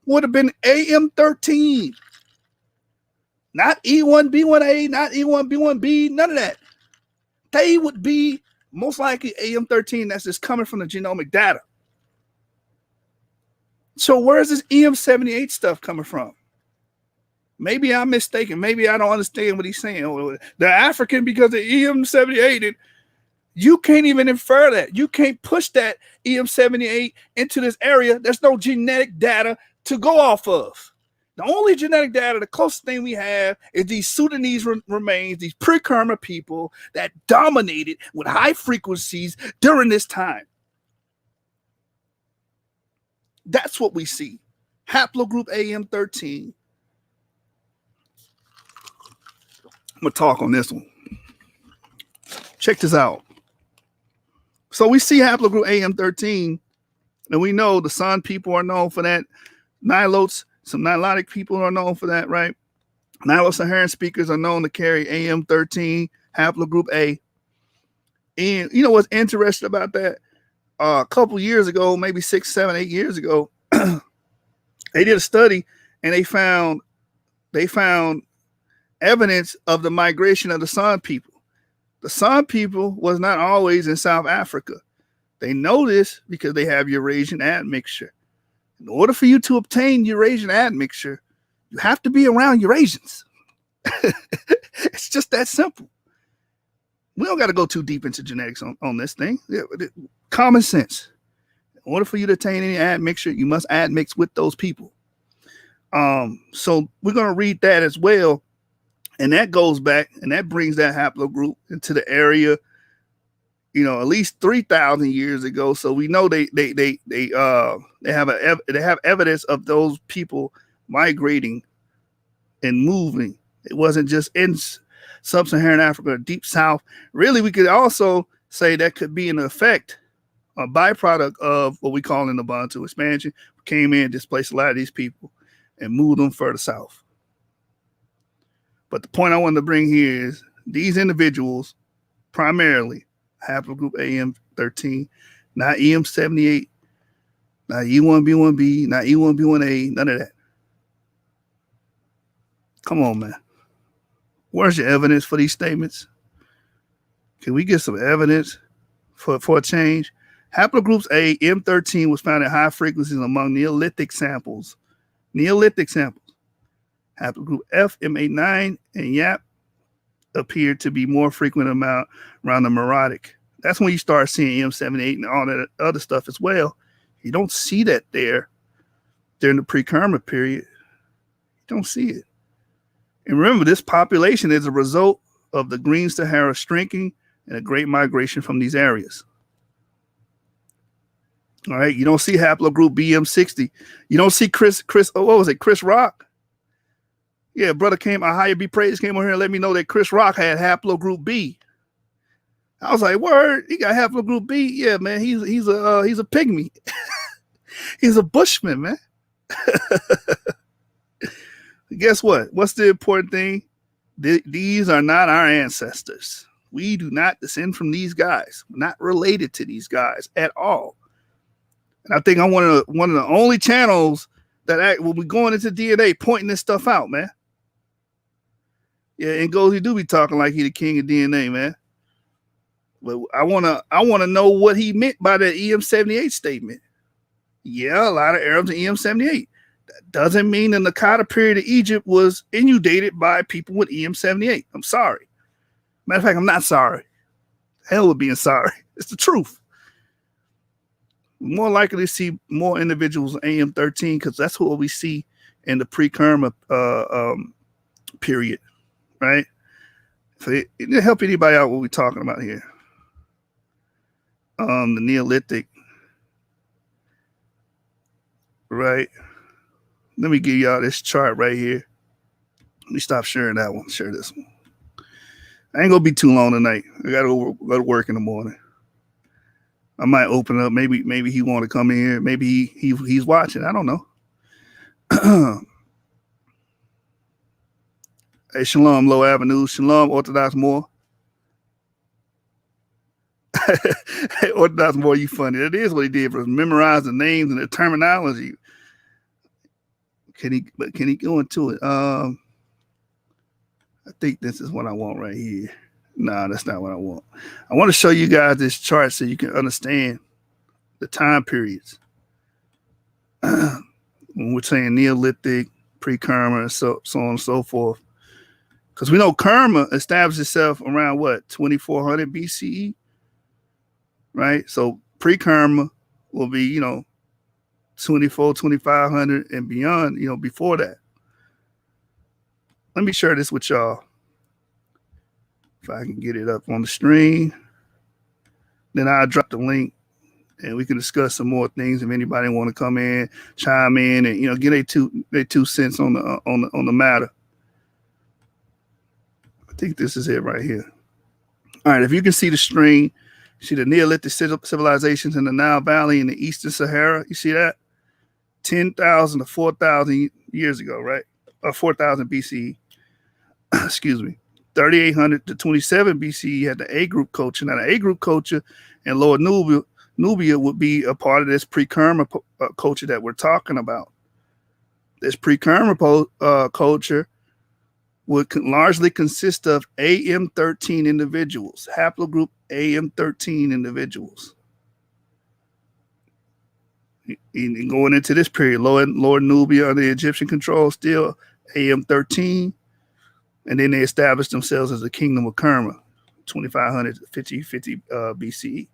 would have been AM13. Not E1B1A, not E1B1B, none of that. They would be most likely AM13 that's just coming from the genomic data. So where's this EM78 stuff coming from? Maybe I'm mistaken. Maybe I don't understand what he's saying. They're African because of EM78. And you can't even infer that. You can't push that EM78 into this area. There's no genetic data to go off of. The only genetic data, the closest thing we have is these Sudanese remains, these pre-Kerma people that dominated with high frequencies during this time. That's what we see. Haplogroup AM13. I'm going to talk on this one. Check this out. So we see haplogroup AM13, and we know the San people are known for that. Nilotes, some Nilotic people are known for that, right? Nilo-Saharan speakers are known to carry AM13, haplogroup A. And you know what's interesting about that? A couple years ago, maybe 6, 7, 8 years ago, they did a study and they found evidence of the migration of the San people. The San people was not always in South Africa. They know this because they have Eurasian admixture. In order for you to obtain Eurasian admixture, you have to be around Eurasians. It's just that simple. We don't got to go too deep into genetics on this thing. Common sense. In order for you to attain any admixture, you must admix with those people. So we're going to read that as well. And that goes back, and that brings that haplogroup into the area, you know, at least 3,000 years ago. So we know they have evidence of those people migrating and moving. It wasn't just in sub-Saharan Africa or deep south. Really, we could also say that could be an effect, a byproduct of what we call in the Bantu expansion. We came in, displaced a lot of these people, and moved them further south. But the point I want to bring here is these individuals, primarily haplogroup AM13, not EM78, not E1B1B, not E1B1A, none of that. Come on, man. Where's your evidence for these statements? Can we get some evidence for a change? Haplogroups A, M13 was found at high frequencies among Neolithic samples. Haplogroup F, M89, and YAP appeared to be more frequent amount around the Meroitic. That's when you start seeing M78 and all that other stuff as well. You don't see that there during the pre-Kerma period. You don't see it. And remember, this population is a result of the Green Sahara shrinking and a great migration from these areas. All right, you don't see haplogroup BM60. You don't see Chris, what was it, Chris Rock? Yeah, brother came, Ahaya B. Praise came over here and let me know that Chris Rock had haplogroup B. I was like, word, he got haplogroup B. Yeah, man, he's a pygmy. He's a bushman, man. Guess what? What's the important thing? These are not our ancestors. We do not descend from these guys. We're not related to these guys at all. And I think I'm one of the only channels that when we going into DNA pointing this stuff out, man. Yeah, NGOZI do be talking like he the king of DNA, man. But I wanna know what he meant by that EM78 statement. Yeah, a lot of Arabs in EM78. That doesn't mean the Nakata period of Egypt was inundated by people with EM78. I'm sorry. Matter of fact, I'm not sorry. Hell with being sorry. It's the truth. We're more likely to see more individuals in AM13 because that's what we see in the pre-Kerma period, right? So it didn't help anybody out what we're talking about here. The Neolithic, right? Let me give y'all this chart right here. Let me stop sharing that one. Share this one. I ain't gonna be too long tonight. I gotta go to work in the morning. I might open up. Maybe he want to come in here. Maybe he's watching. I don't know. Hey, Shalom, Low Avenue. Shalom, Orthodox Moore. Hey, Orthodox Moore, you funny. That is what he did, for memorize the names and the terminology. Can he go into it? I think this is what I want right here. Nah, that's not what I want. I want to show you guys this chart so you can understand the time periods. When we're saying Neolithic, pre-Kerma, and so on and so forth. Because we know Kerma established itself around what, 2400 BCE? Right? So pre-Kerma will be, 2500 and beyond, before that. Let me share this with y'all. If I can get it up on the screen, then I'll drop the link and we can discuss some more things. If anybody want to come in, chime in, and get their 2 cents on the matter. I think this is it right here. All right, if you can see the screen, see the Neolithic civilizations in the Nile Valley in the Eastern Sahara. You see that? 10,000 to 4,000 years ago, right? Or 4,000 BCE. Excuse me. 3800 to 27 BCE, you had the A group culture. Now, the A group culture in Lower Nubia would be a part of this pre-Kerma culture that we're talking about. This pre-Kerma culture would largely consist of AM13 individuals, haplogroup AM13 individuals. And going into this period, Lower Nubia under Egyptian control, still AM13, and then they established themselves as the Kingdom of Kerma, 2500 to 50 BCE.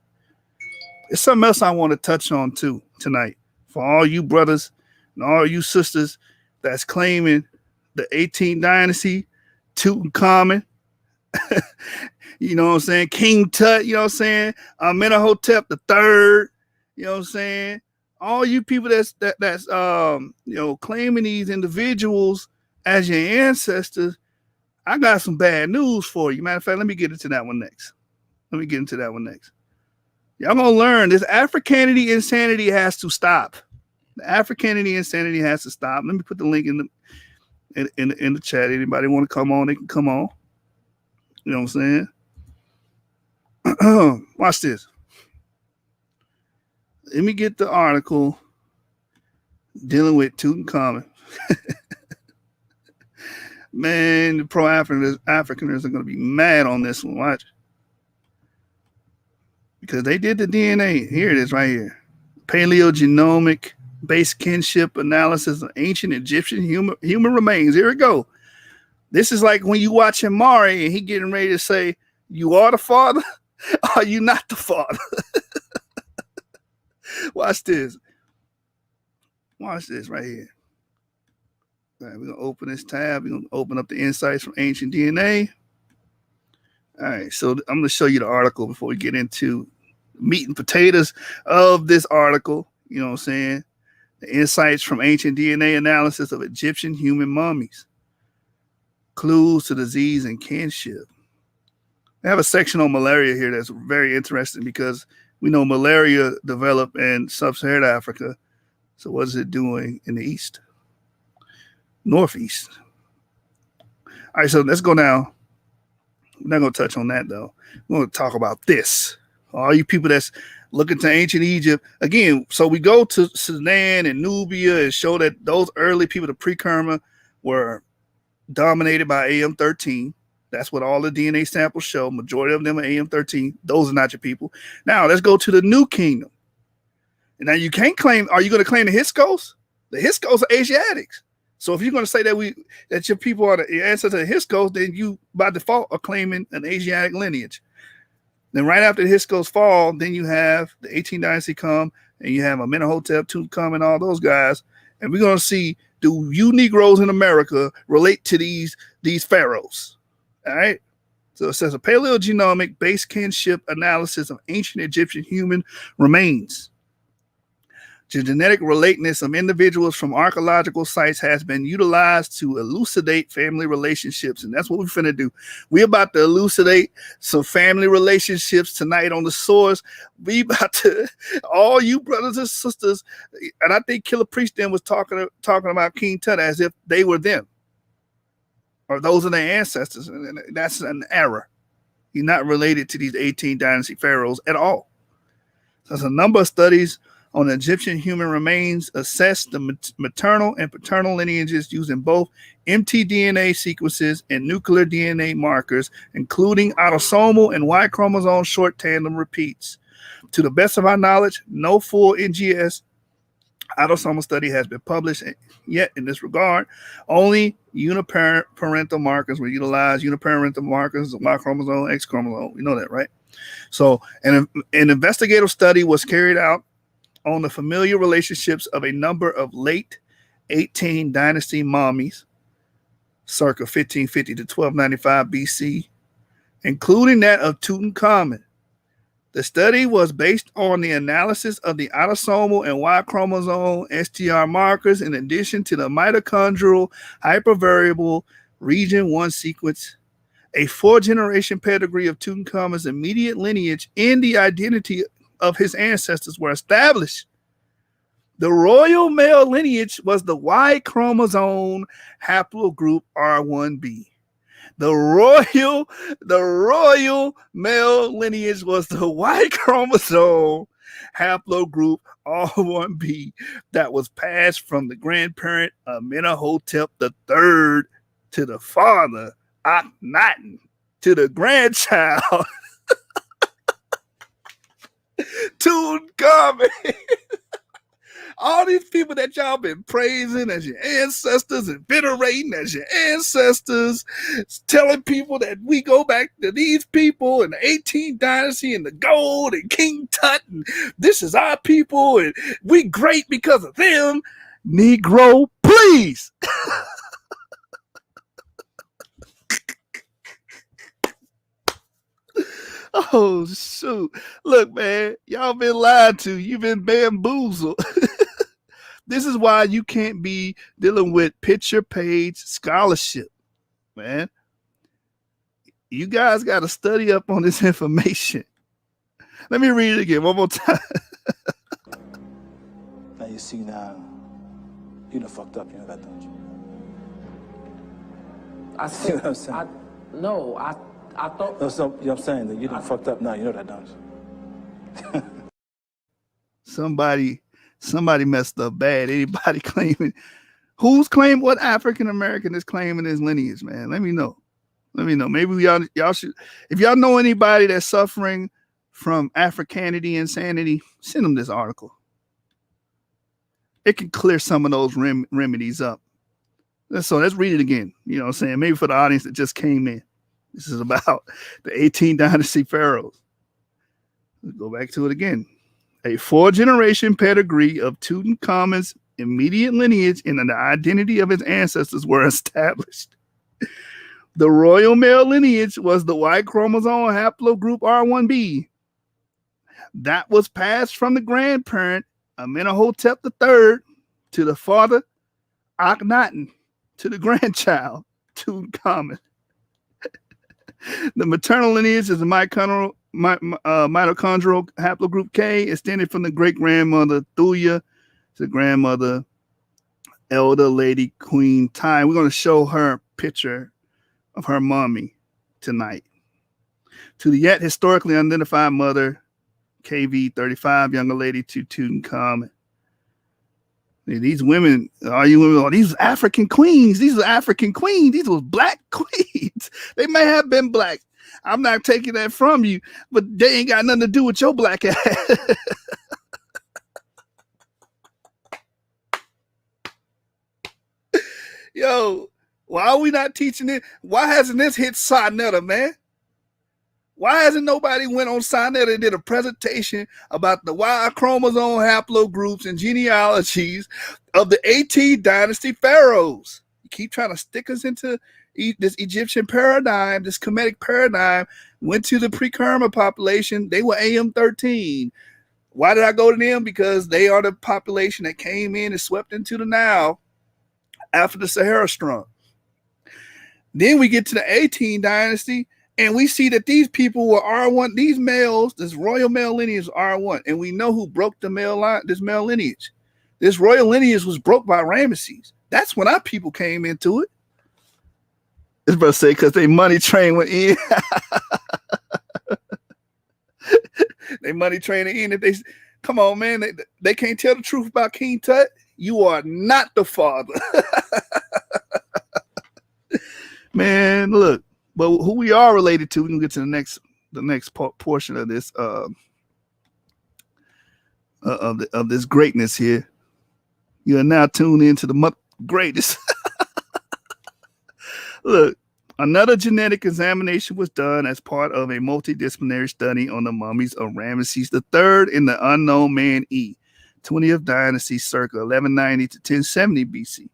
There's something else I want to touch on too tonight for all you brothers and all you sisters that's claiming the 18th dynasty, Tutankhamun, you know what I'm saying, King Tut, you know what I'm saying, Amenhotep the Third, you know what I'm saying. All you people that's claiming these individuals as your ancestors, I got some bad news for you. Matter of fact, let me get into that one next. Y'all gonna learn this Africanity insanity has to stop. The Africanity insanity has to stop. Let me put the link in the chat. Anybody want to come on, they can come on. You know what I'm saying? Watch this. Let me get the article dealing with Tutankhamun. Man, the pro-Africaners are going to be mad on this one. Watch. Because they did the DNA. Here it is right here. Paleogenomic based kinship analysis of ancient Egyptian human remains. Here we go. This is like when you watching Mari and he getting ready to say, you are the father, or you not the father? Watch this. Watch this right here. All right, we're going to open this tab. We're going to open up the insights from ancient DNA. All right, so I'm going to show you the article before we get into meat and potatoes of this article. You know what I'm saying? The insights from ancient DNA analysis of Egyptian human mummies. Clues to disease and kinship. I have a section on malaria here that's very interesting because we know malaria developed in sub-Saharan Africa. So what is it doing in the east? Northeast. All right, so let's go now. We're not going to touch on that, though. We're going to talk about this. All you people that's looking to ancient Egypt. Again, so we go to Sudan and Nubia and show that those early people, the pre-Kerma, were dominated by AM13. That's what all the DNA samples show. Majority of them are AM13. Those are not your people. Now, let's go to the New Kingdom. And now you can't claim, are you going to claim the Hyksos? The Hyksos are Asiatics. So if you're going to say that your people are the ancestors of the Hyksos, then you, by default, are claiming an Asiatic lineage. Then right after the Hyksos fall, then you have the 18th dynasty come, and you have Amenhotep, Tutankhamun, and all those guys. And we're going to see, do you Negroes in America relate to these pharaohs? All right. So it says a paleogenomic base kinship analysis of ancient Egyptian human remains. The genetic relateness of individuals from archaeological sites has been utilized to elucidate family relationships. And that's what we're finna do. We're about to elucidate some family relationships tonight on the source. We about to, all you brothers and sisters, and I think Killer Priest then was talking about King Tut as if they were them. Or those are their ancestors. And that's an error. You're not related to these 18th dynasty pharaohs at all. So there's a number of studies on Egyptian human remains assess the maternal and paternal lineages using both mtDNA sequences and nuclear DNA markers, including autosomal and Y chromosome short tandem repeats. To the best of our knowledge, no full NGS autosomal study has been published yet in this regard. Only uniparental markers were utilized. Uniparental markers, Y chromosome, X chromosome. We know that, right? So an investigative study was carried out on the familial relationships of a number of late 18th dynasty mummies, circa 1550 to 1295 BC, including that of Tutankhamun. The study was based on the analysis of the autosomal and Y chromosome STR markers in addition to the mitochondrial hypervariable region 1 sequence, a 4-generation pedigree of Tutankhamun's immediate lineage, and the identity of his ancestors were established. The royal male lineage was the Y chromosome haplogroup R1b. The royal male lineage was the Y chromosome haplogroup R1b that was passed from the grandparent Amenhotep III to the father Akhenaten to the grandchild Tutankhamun. All these people that y'all been praising as your ancestors and venerating as your ancestors, telling people that we go back to these people in the 18th dynasty and the gold and King Tut, and this is our people and we great because of them. Negro, please. Oh, shoot. Look, man, y'all been lied to. You've been bamboozled. This is why you can't be dealing with picture page scholarship, man. You guys got to study up on this information. Let me read it again one more time. Now you see now, you done fucked up, you know that, don't you? I see what I'm saying? I thought. No, so, you know what I'm saying? That you done fucked up now, you know that, don't you? Somebody messed up bad. Anybody claiming? Who's claiming? What African American is claiming his lineage, man? Let me know. Maybe y'all should. If y'all know anybody that's suffering from Africanity insanity, send them this article. It can clear some of those remedies up. So let's read it again. You know what I'm saying? Maybe for the audience that just came in. This is about the 18th dynasty pharaohs. Let's go back to it again. A 4-generation pedigree of Tutankhamun's immediate lineage and the identity of his ancestors were established. The royal male lineage was the Y chromosome haplogroup R1b. That was passed from the grandparent Amenhotep III to the father Akhenaten to the grandchild Tutankhamun. The maternal lineage is the mitochondrial haplogroup K, extended from the great-grandmother Thuya to grandmother Elder Lady Queen Tai. We're going to show her picture of her mommy tonight. To the yet historically unidentified mother, KV35, younger lady to Tutankhamun. These women, these African queens. These are African queens. These were black queens. They may have been black. I'm not taking that from you, but they ain't got nothing to do with your black ass. Yo, why are we not teaching it? Why hasn't this hit Sonetta, man? Why hasn't nobody went on Sonetta and did a presentation about the Y chromosome haplogroups and genealogies of the 18th dynasty pharaohs? You keep trying to stick us into this Egyptian paradigm, this Kemetic paradigm. Went to the pre-Kerma population. They were AM13. Why did I go to them? Because they are the population that came in and swept into the Nile after the Sahara storm. Then we get to the 18th dynasty, and we see that these people were R1. These males, this royal male lineage is R1, and we know who broke the male line. This male lineage, this royal lineage was broke by Ramesses. That's when our people came into it. It's about to say because they money train went in. They money training in. If they come on, man, they can't tell the truth about King Tut. You are not the father. Man, look. But who we are related to, we can get to the next portion of this of this greatness here. You are now tuned into the greatest. Look, another genetic examination was done as part of a multidisciplinary study on the mummies of Ramesses III in the unknown man E, 20th dynasty, circa 1190 to 1070 BC.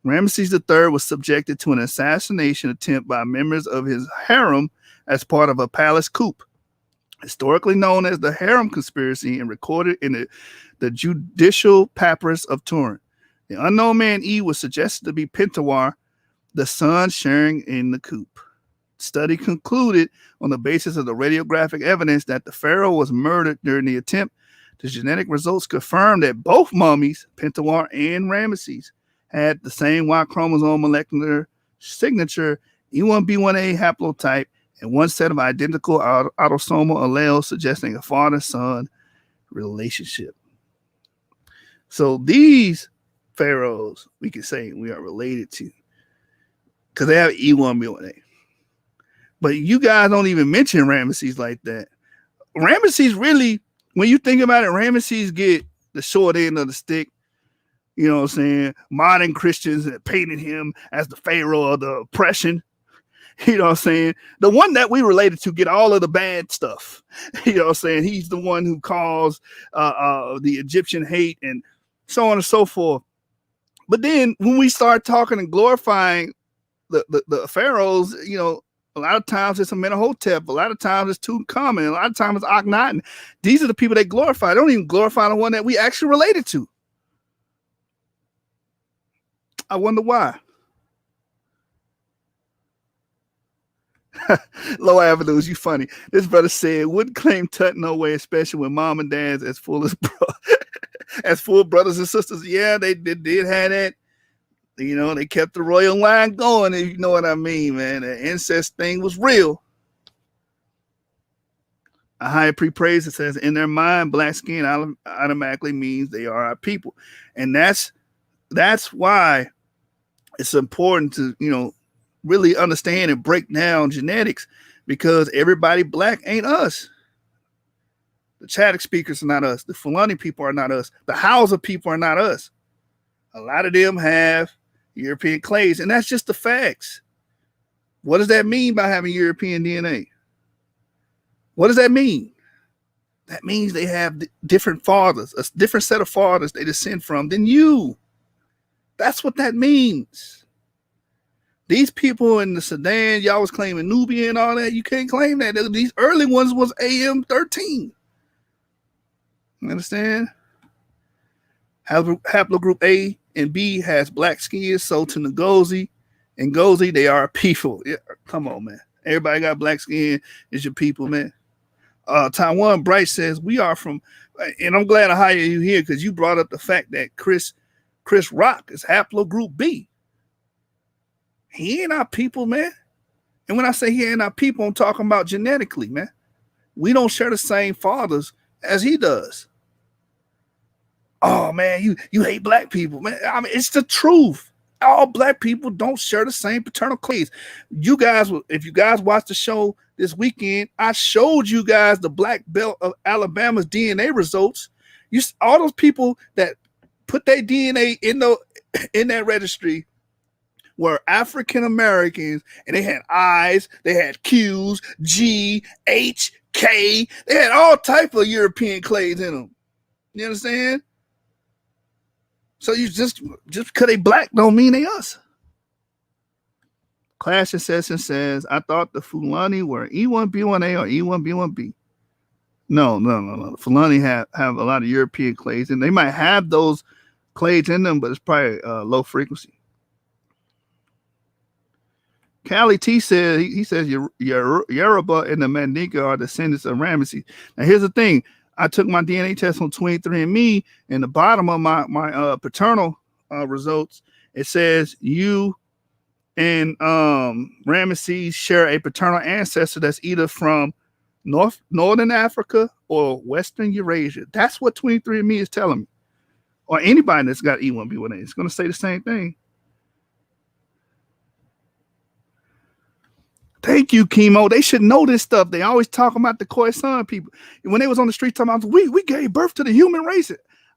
Ramesses III was subjected to an assassination attempt by members of his harem as part of a palace coup, historically known as the Harem Conspiracy and recorded in the Judicial Papyrus of Turin. The unknown man E was suggested to be Pentawar, the son sharing in the coup. Study concluded on the basis of the radiographic evidence that the pharaoh was murdered during the attempt. The genetic results confirmed that both mummies, Pentawar and Ramesses, had the same Y chromosome molecular signature E1B1A haplotype, and one set of identical autosomal alleles suggesting a father-son relationship. So these pharaohs, we can say we are related to because they have E1B1A. But you guys don't even mention Ramesses like that. Ramesses really, when you think about it, Ramesses get the short end of the stick. You know what I'm saying? Modern Christians painted him as the pharaoh of the oppression. You know what I'm saying? The one that we related to get all of the bad stuff. You know what I'm saying? He's the one who caused the Egyptian hate and so on and so forth. But then when we start talking and glorifying the pharaohs, you know, a lot of times it's Amenhotep, a lot of times it's Tutankhamun, a lot of times it's Akhenaten. These are the people they glorify. They don't even glorify the one that we actually related to. I wonder why. Low Avenues, you funny. This brother said, wouldn't claim Tut no way, especially when mom and dad's as full brothers and sisters. Yeah, they did have that. You know, they kept the royal line going, if you know what I mean, man. The incest thing was real. A higher praise, it says, in their mind, black skin automatically means they are our people. And that's why it's important to, you know, really understand and break down genetics, because everybody black ain't us. The Chadic speakers are not us. The Fulani people are not us. The Hausa people are not us. A lot of them have European clades, and that's just the facts. What does that mean by having European DNA? What does that mean? That means they have different fathers, a different set of fathers they descend from than you. That's what that means. These people in the Sudan, y'all was claiming Nubia and all that. You can't claim that. These early ones was AM13. You understand? Haplogroup A and B has black skin, so to NGOZI and NGOZI, they are people. Yeah, come on, man. Everybody got black skin is your people, man. Taiwan Bright says, we are from, and I'm glad I hired you here because you brought up the fact that Chris Rock is haplogroup B. He ain't our people, man. And when I say he ain't our people, I'm talking about genetically, man. We don't share the same fathers as he does. Oh, man, you hate black people, man. I mean, it's the truth. All black people don't share the same paternal clades. You guys, if you guys watched the show this weekend, I showed you guys the black belt of Alabama's DNA results. All those people that put their DNA in that registry were African Americans, and they had I's, they had Q's, G, H, K. They had all type of European clades in them. You understand? So you just because they black don't mean they us. Clash Assassin says, I thought the Fulani were E1B1A or E1B1B. No. The Fulani have a lot of European clades, and they might have those clades in them, but it's probably low frequency. Callie T said, he says Yoruba and the Mandinka are descendants of Ramesses. Now here's the thing. I took my DNA test on 23andMe, and the bottom of my paternal results, it says you and Ramesses share a paternal ancestor that's either from Northern Africa or Western Eurasia. That's what 23andMe is telling me. Or anybody that's got E1B1A. It's going to say the same thing. Thank you, Chemo. They should know this stuff. They always talk about the Khoisan people. And when they was on the street talking about, we gave birth to the human race.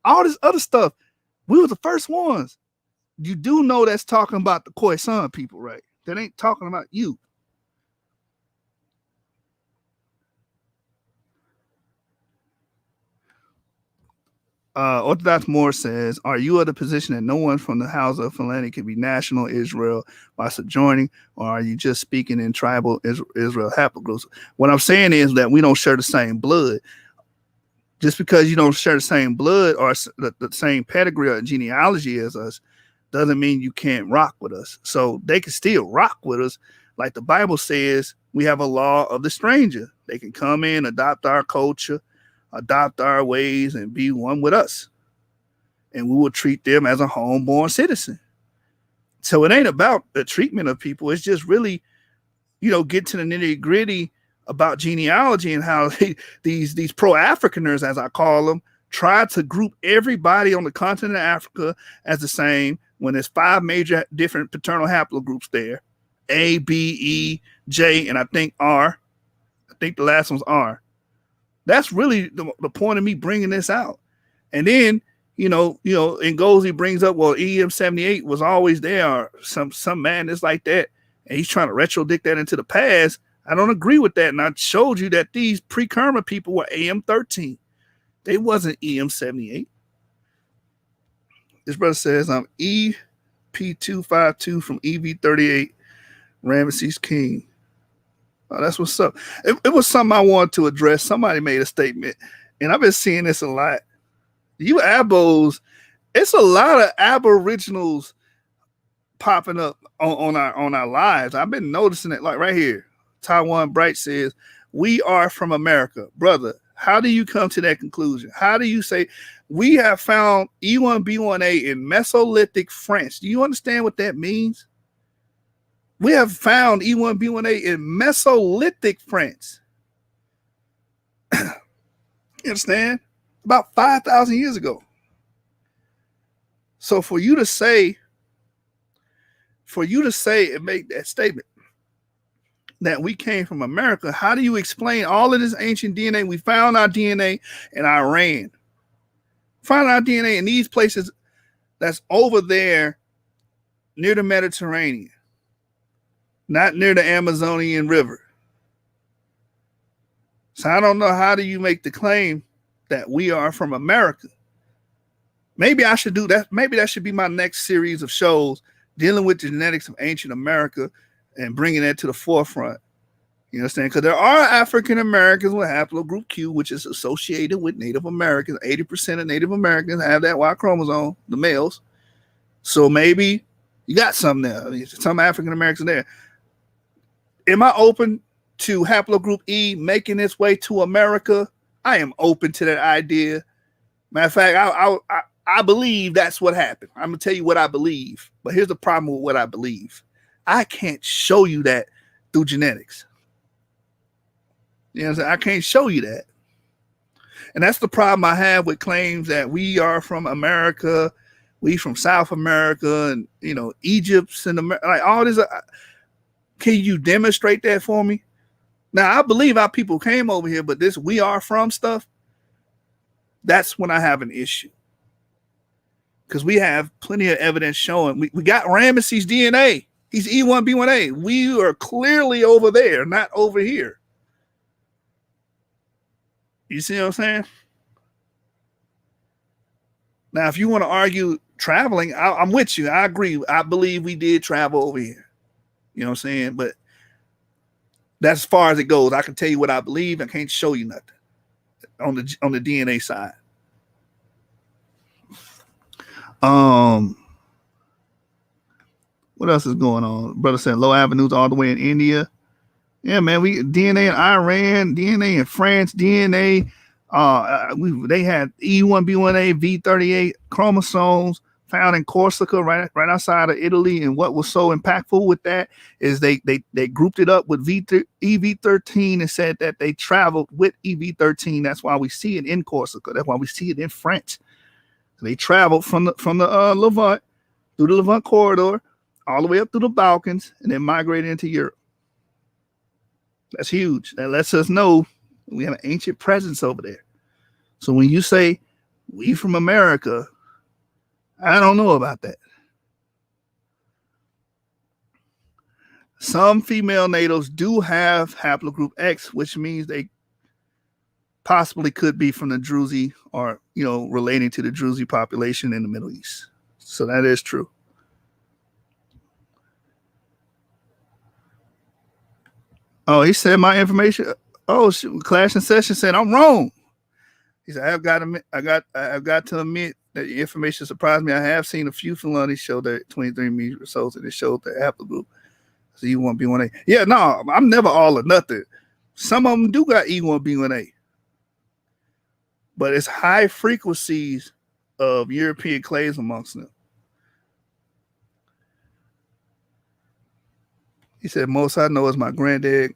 All this other stuff. We were the first ones. You do know that's talking about the Khoisan people, right? That ain't talking about you. Orthodox Moore says, are you of the position that no one from the house of Fulani can be national Israel by sojourning, or are you just speaking in tribal Israel haplogroups? What I'm saying is that we don't share the same blood. Just because you don't share the same blood or the same pedigree or genealogy as us doesn't mean you can't rock with us. So they can still rock with us. Like the Bible says, we have a law of the stranger. They can come in, adopt our culture, adopt our ways, and be one with us. And we will treat them as a homeborn citizen. So it ain't about the treatment of people. It's just really get to the nitty gritty about genealogy and how these pro-Africaners, as I call them, try to group everybody on the continent of Africa as the same when there's 5 major different paternal haplogroups there: A, B, E, J, and I think R. I think the last one's R. That's really the point of me bringing this out. And then, NGOZI brings up, well, EM78 was always there, or some madness like that, and he's trying to retrodict that into the past. I don't agree with that, and I showed you that these pre-Kerma people were AM13. They wasn't EM78. This brother says, I'm EP252 from EV38, Ramesses King. Oh, that's what's up. It was something I wanted to address. Somebody made a statement, and I've been seeing this a lot. You abos, it's a lot of aboriginals popping up on our lives. I've been noticing it, like right here. Taiwan Bright says, we are from America. Brother, how do you come to that conclusion? How do you say we have found E1B1A in Mesolithic France? Do you understand what that means? We have found E1B1A in Mesolithic France. You understand? About 5,000 years ago. So for you to say and make that statement that we came from America, how do you explain all of this ancient DNA? We found our DNA in Iran. Found our DNA in these places that's over there near the Mediterranean, not near the Amazonian River. So I don't know, how do you make the claim that we are from America? Maybe I should do that. Maybe that should be my next series of shows, dealing with the genetics of ancient America and bringing that to the forefront. You understand? Because there are African Americans with haplogroup Q, which is associated with Native Americans. 80% of Native Americans have that Y chromosome, the males. So maybe you got some there. I mean, some African Americans there. Am I open to haplogroup E making its way to America? I am open to that idea. Matter of fact, I believe that's what happened. I'm gonna tell you what I believe. But here's the problem with what I believe. I can't show you that through genetics. You know what I'm saying? I can't show you that. And that's the problem I have with claims that we are from America, we from South America, and Egypt's and like all this. Can you demonstrate that for me? Now, I believe our people came over here, but this we are from stuff, that's when I have an issue. Because we have plenty of evidence showing. We got Ramesses DNA. He's E1B1A. We are clearly over there, not over here. You see what I'm saying? Now, if you want to argue traveling, I'm with you. I agree. I believe we did travel over here. You know what I'm saying? But that's as far as it goes. I can tell you what I believe. I can't show you nothing on the DNA side. What else is going on? Brother said low avenues all the way in India. Yeah, man. We DNA in Iran, DNA in France, DNA. They had E1B1A V38 chromosomes found in Corsica, right outside of Italy. And what was so impactful with that is they grouped it up with EV13 and said that they traveled with EV13. That's why we see it in Corsica. That's why we see it in France. They traveled from the Levant through the Levant corridor all the way up through the Balkans and then migrated into Europe. That's huge. That lets us know we have an ancient presence over there. So when you say we from America, I don't know about that. Some female natives do have haplogroup X, which means they possibly could be from the Druze or, relating to the Druze population in the Middle East. So that is true. Oh, he said my information. Oh, Clash and Session said I'm wrong. He said I've got to admit that the information surprised me. I have seen a few Fulani show that 23andMe results and it showed the haplogroup. So E1B1A. Yeah, no, I'm never all or nothing. Some of them do got E1B1A. But it's high frequencies of European clades amongst them. He said, most I know is my granddad.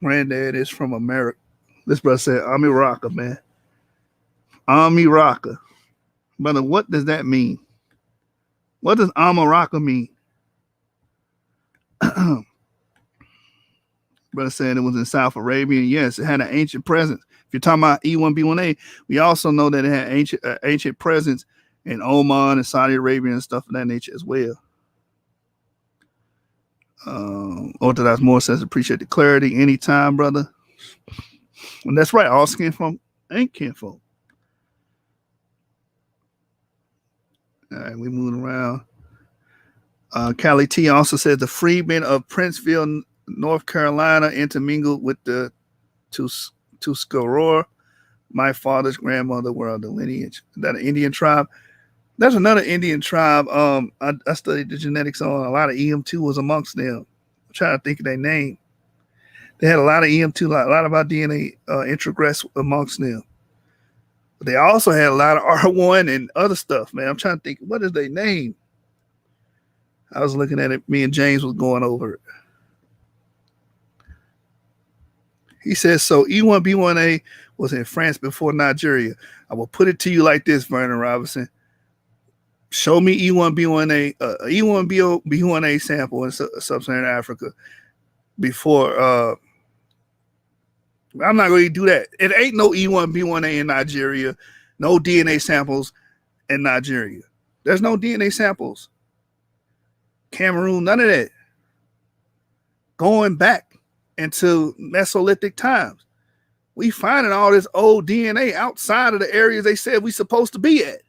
Granddad is from America. This brother said, Army Rocker, man. Army Rocker. Brother, what does that mean? What does Army Rocker mean? Brother said it was in South Arabia. Yes, it had an ancient presence. If you're talking about E1B1A, we also know that it had ancient presence in Oman and Saudi Arabia and stuff of that nature as well. Orthodox more says appreciate the clarity anytime, brother. And that's right, all skin folk ain't kinfolk. All right, we moving around. Callie T also says the freedmen of Princeville, North Carolina, intermingled with the Tuscarora. My father's grandmother were of the lineage. That an Indian tribe. That's another Indian tribe. I studied the genetics on. A lot of EM2 was amongst them. I'm trying to think of their name. They had a lot of EM2, a lot of our DNA introgress amongst them. But they also had a lot of R1 and other stuff, man. I'm trying to think, what is their name? I was looking at it. Me and James was going over it. He says, so E1B1A was in France before Nigeria. I will put it to you like this, Vernon Robinson. Show me E1B1A, E1B1A sample in sub-Saharan Africa before. I'm not going to do that. It ain't no E1B1A in Nigeria. No DNA samples in Nigeria. There's no DNA samples. Cameroon, none of that. Going back into Mesolithic times. We finding all this old DNA outside of the areas they said we supposed to be at.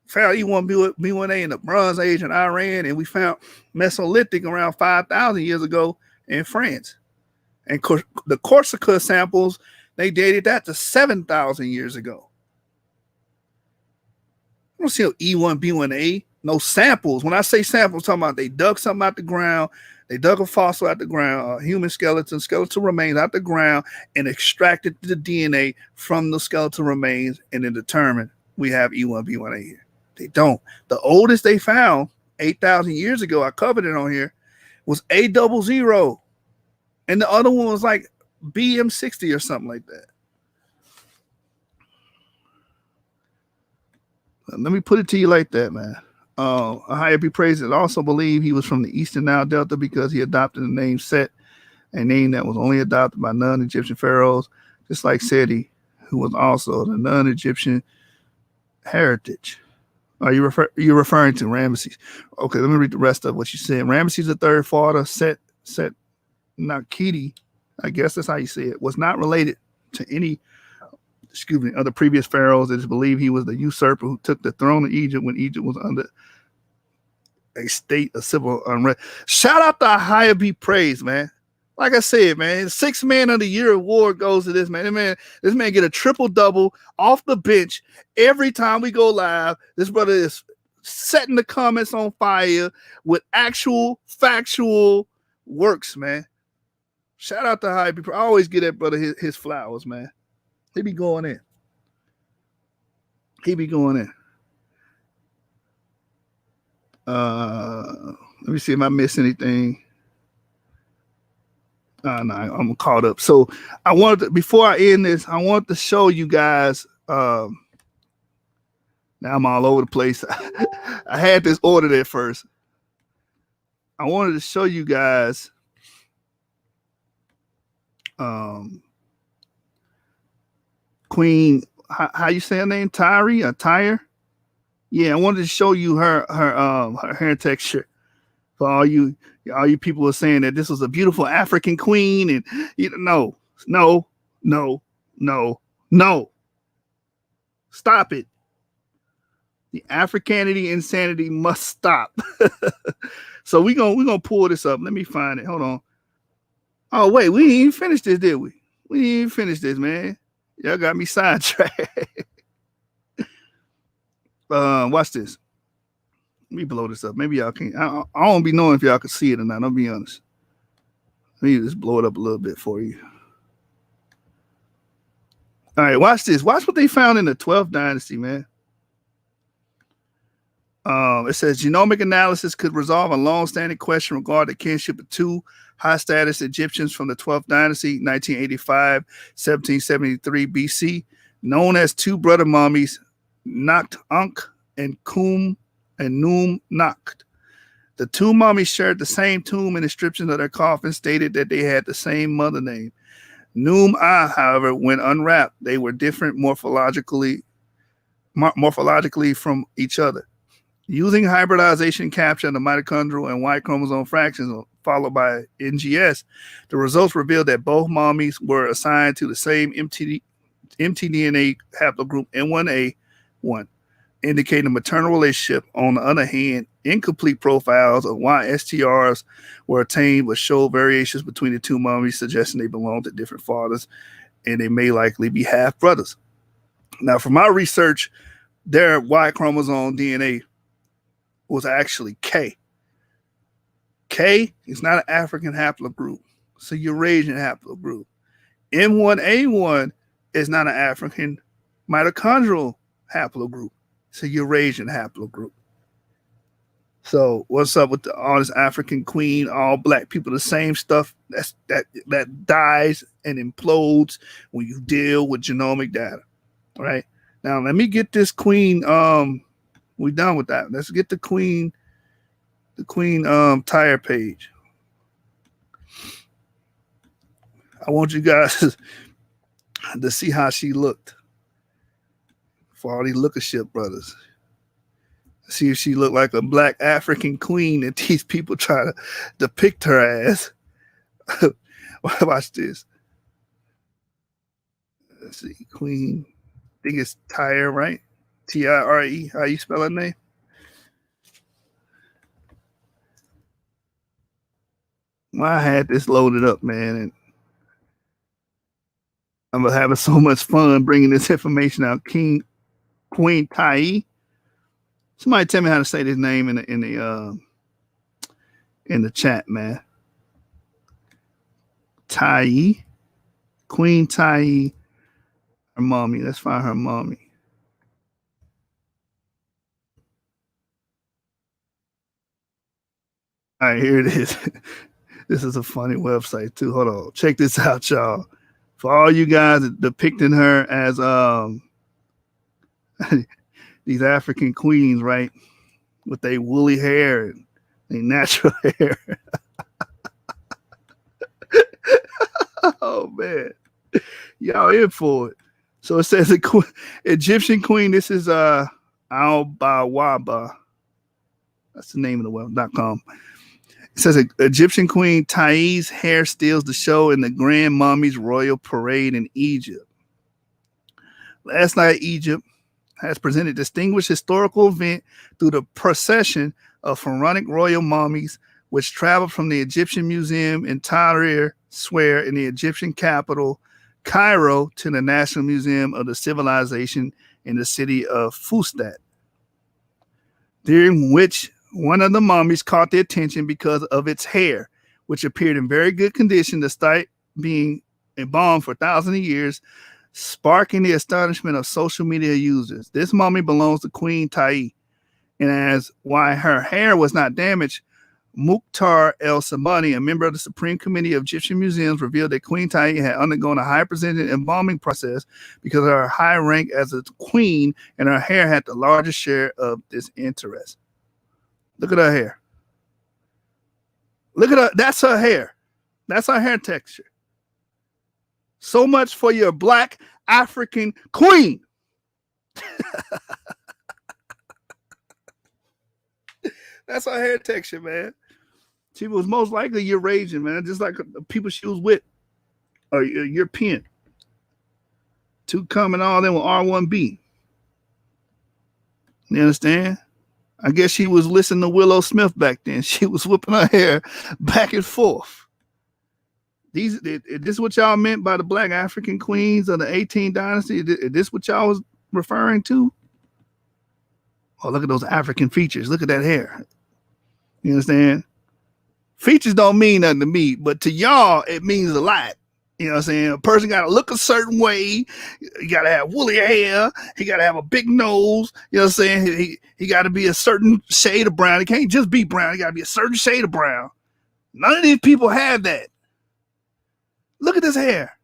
Found E1B1A in the Bronze Age in Iran, and we found Mesolithic around 5,000 years ago in France. And the Corsica samples, they dated that to 7,000 years ago. I don't see no E1B1A, no samples. When I say samples, I'm talking about they dug something out the ground, they dug a fossil out the ground, a human skeletal remains out the ground, and extracted the DNA from the skeletal remains, and then determined we have E1B1A here. They don't. The oldest they found 8,000 years ago, I covered it on here, was A00. And the other one was like BM60 or something like that. Let me put it to you like that, man. A higher be praised and also believe he was from the Eastern Nile Delta because he adopted the name Set, a name that was only adopted by non-Egyptian pharaohs, just like Seti, who was also the non-Egyptian heritage. Are you referring to Ramesses? Okay, let me read the rest of what you said. Ramesses the third father, Set Nakiti, I guess that's how you say it, was not related to any, other previous pharaohs. It is believed he was the usurper who took the throne of Egypt when Egypt was under a state of civil unrest. Shout out to Higher Be Praised, man. Like I said, man, 6th Man of the Year award goes to this man. This man get a triple-double off the bench every time we go live. This brother is setting the comments on fire with actual factual works, man. Shout out to High People. I always give that brother his flowers, man. He be going in. Let me see if I miss anything. No, I'm caught up. So I wanted to, before I end this, I want to show you guys. Now I'm all over the place. I had this ordered at first. I wanted to show you guys Queen, how you say her name? Tyre or Tyre? Yeah, I wanted to show you her hair texture for all you people who are saying that this was a beautiful African queen, and no. Stop it. The Africanity insanity must stop. So we're gonna pull this up. Let me find it. Hold on. Oh wait, we didn't even finish this, did we? We didn't even finish this, man. Y'all got me sidetracked. Watch this. Let me blow this up. Maybe y'all can't. I don't be knowing if y'all can see it or not. I'll be honest. Let me just blow it up a little bit for you. All right, watch this. Watch what they found in the 12th dynasty, man. It says genomic analysis could resolve a long-standing question regarding the kinship of two high-status Egyptians from the 12th dynasty, 1985, 1773 BC, known as two brother mummies, Nakht Ankh and Kum and Num Nakht. The two mummies shared the same tomb, and inscriptions of their coffins stated that they had the same mother name. Num-Ah, however, when unwrapped, they were different morphologically from each other. Using hybridization capture of the mitochondrial and Y chromosome fractions followed by NGS, the results revealed that both mummies were assigned to the same mtDNA haplogroup N1A1, indicating a maternal relationship. On the other hand, incomplete profiles of Y STRs were obtained but showed variations between the two mummies, suggesting they belonged to different fathers, and they may likely be half brothers. Now, from my research, their Y chromosome DNA was actually K. K is not an African haplogroup. It's a Eurasian haplogroup. M1A1 is not an African mitochondrial haplogroup. It's a Eurasian haplogroup. So what's up with all this African queen, all black people, the same stuff that dies and implodes when you deal with genomic data. All right. Now let me get this queen. We're done with that. Let's get the queen tire page. I want you guys to see how she looked for all these lookership brothers. See if she looked like a black African queen that these people try to depict her as. Watch this. Let's see, queen. I think it's Tyre, right? Tire. How you spell her name? Well, I had this loaded up, man, and I'm having so much fun bringing this information out. Queen Tyre. Somebody tell me how to say this name in the chat, man. Tyre, Queen Tyre, her mommy. Let's find her mommy. All right, here it is. This is a funny website too. Hold on, check this out, y'all. For all you guys depicting her as these African queens, right, with their woolly hair and their natural hair. Oh man, y'all in for it. So it says Egyptian queen. This is Al-Bawaba. That's the name of the web.com. It says Egyptian queen Tyre's hair steals the show in the Grand Mummy's Royal Parade in Egypt. Last night, Egypt has presented distinguished historical event through the procession of pharaonic royal mummies, which traveled from the Egyptian Museum in Tahrir Square in the Egyptian capital, Cairo, to the National Museum of the Civilization in the city of Fustat, during which one of the mummies caught the attention because of its hair, which appeared in very good condition despite being embalmed for thousands of years, sparking the astonishment of social media users. This mummy belongs to Queen Tyre, and as why her hair was not damaged, Mukhtar El-Sabani, a member of the Supreme Committee of Egyptian Museums, revealed that Queen Tyre had undergone a high-percentage embalming process because of her high rank as a queen, and her hair had the largest share of this interest. Look at her hair. Look at her. That's her hair. That's her hair texture. So much for your black African queen. That's her hair texture, man. She was most likely Eurasian, man. Just like the people she was with are European. Tutankhamun and all them were R1B. You understand? I guess she was listening to Willow Smith back then. She was whipping her hair back and forth. Is this what y'all meant by the black African queens of the 18th dynasty? Is this what y'all was referring to? Oh, look at those African features. Look at that hair. You understand? Features don't mean nothing to me, but to y'all, it means a lot. You know what I'm saying? A person got to look a certain way. You got to have woolly hair. He got to have a big nose. You know what I'm saying? He got to be a certain shade of brown. He can't just be brown. He got to be a certain shade of brown. None of these people have that. Look at this hair.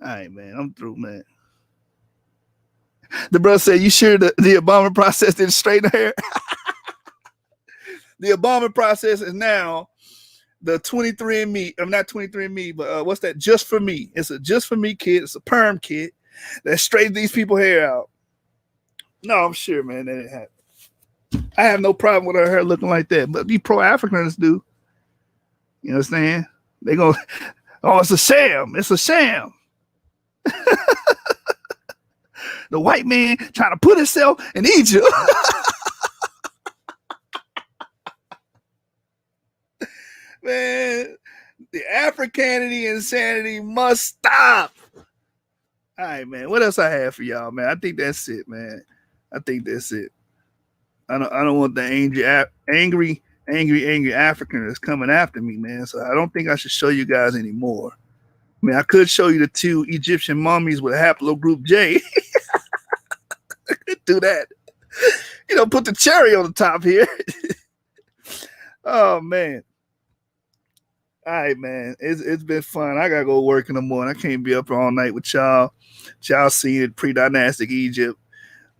All right, man. I'm through, man. The brother said, you sure the Obama process didn't straighten hair? The Obama process is now the 23andMe. I'm not 23andMe, but what's that? Just for Me. It's a Just for Me kit. It's a perm kit that straightens these people hair out. No, I'm sure, man, that it happened. I have no problem with her hair looking like that, but these pro-Africans do. You know what I'm saying? They go, oh, it's a sham. It's a sham. The white man trying to put himself in Egypt. Man, the Africanity insanity must stop. All right, man. What else I have for y'all, man? I think that's it, man. I think that's it. I don't want the angry African that's coming after me, man. So I don't think I should show you guys anymore. I mean, I could show you the 2 Egyptian mummies with haplogroup J. I could do that. You know, put the cherry on the top here. Oh, man. All right, man. It's been fun. I got to go work in the morning. I can't be up all night with y'all. Y'all seen it, pre-dynastic Egypt.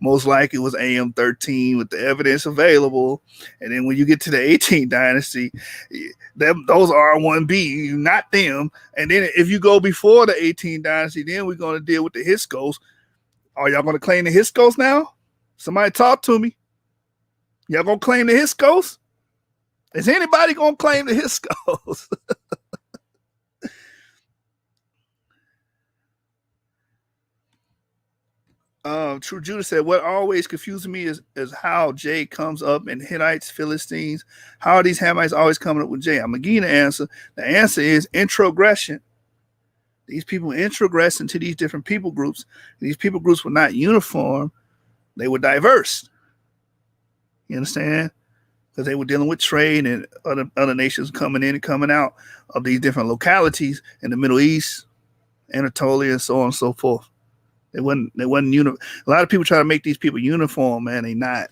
Most likely it was AM 13 with the evidence available. And then when you get to the 18th dynasty, those are R1B, not them. And then if you go before the 18th dynasty, then we're going to deal with the Hyksos. Are y'all going to claim the Hyksos now? Somebody talk to me. Y'all going to claim the Hyksos? Is anybody going to claim the Hyksos? True Judah said, what always confuses me is how Jay comes up in Hittites, Philistines. How are these Hamites always coming up with Jay? I'm going to give you the answer. The answer is introgression. These people introgress into these different people groups. These people groups were not uniform. They were diverse. You understand? Because they were dealing with trade and other nations coming in and coming out of these different localities in the Middle East, Anatolia, and so on and so forth. They wasn't uniform. A lot of people try to make these people uniform, man. They not.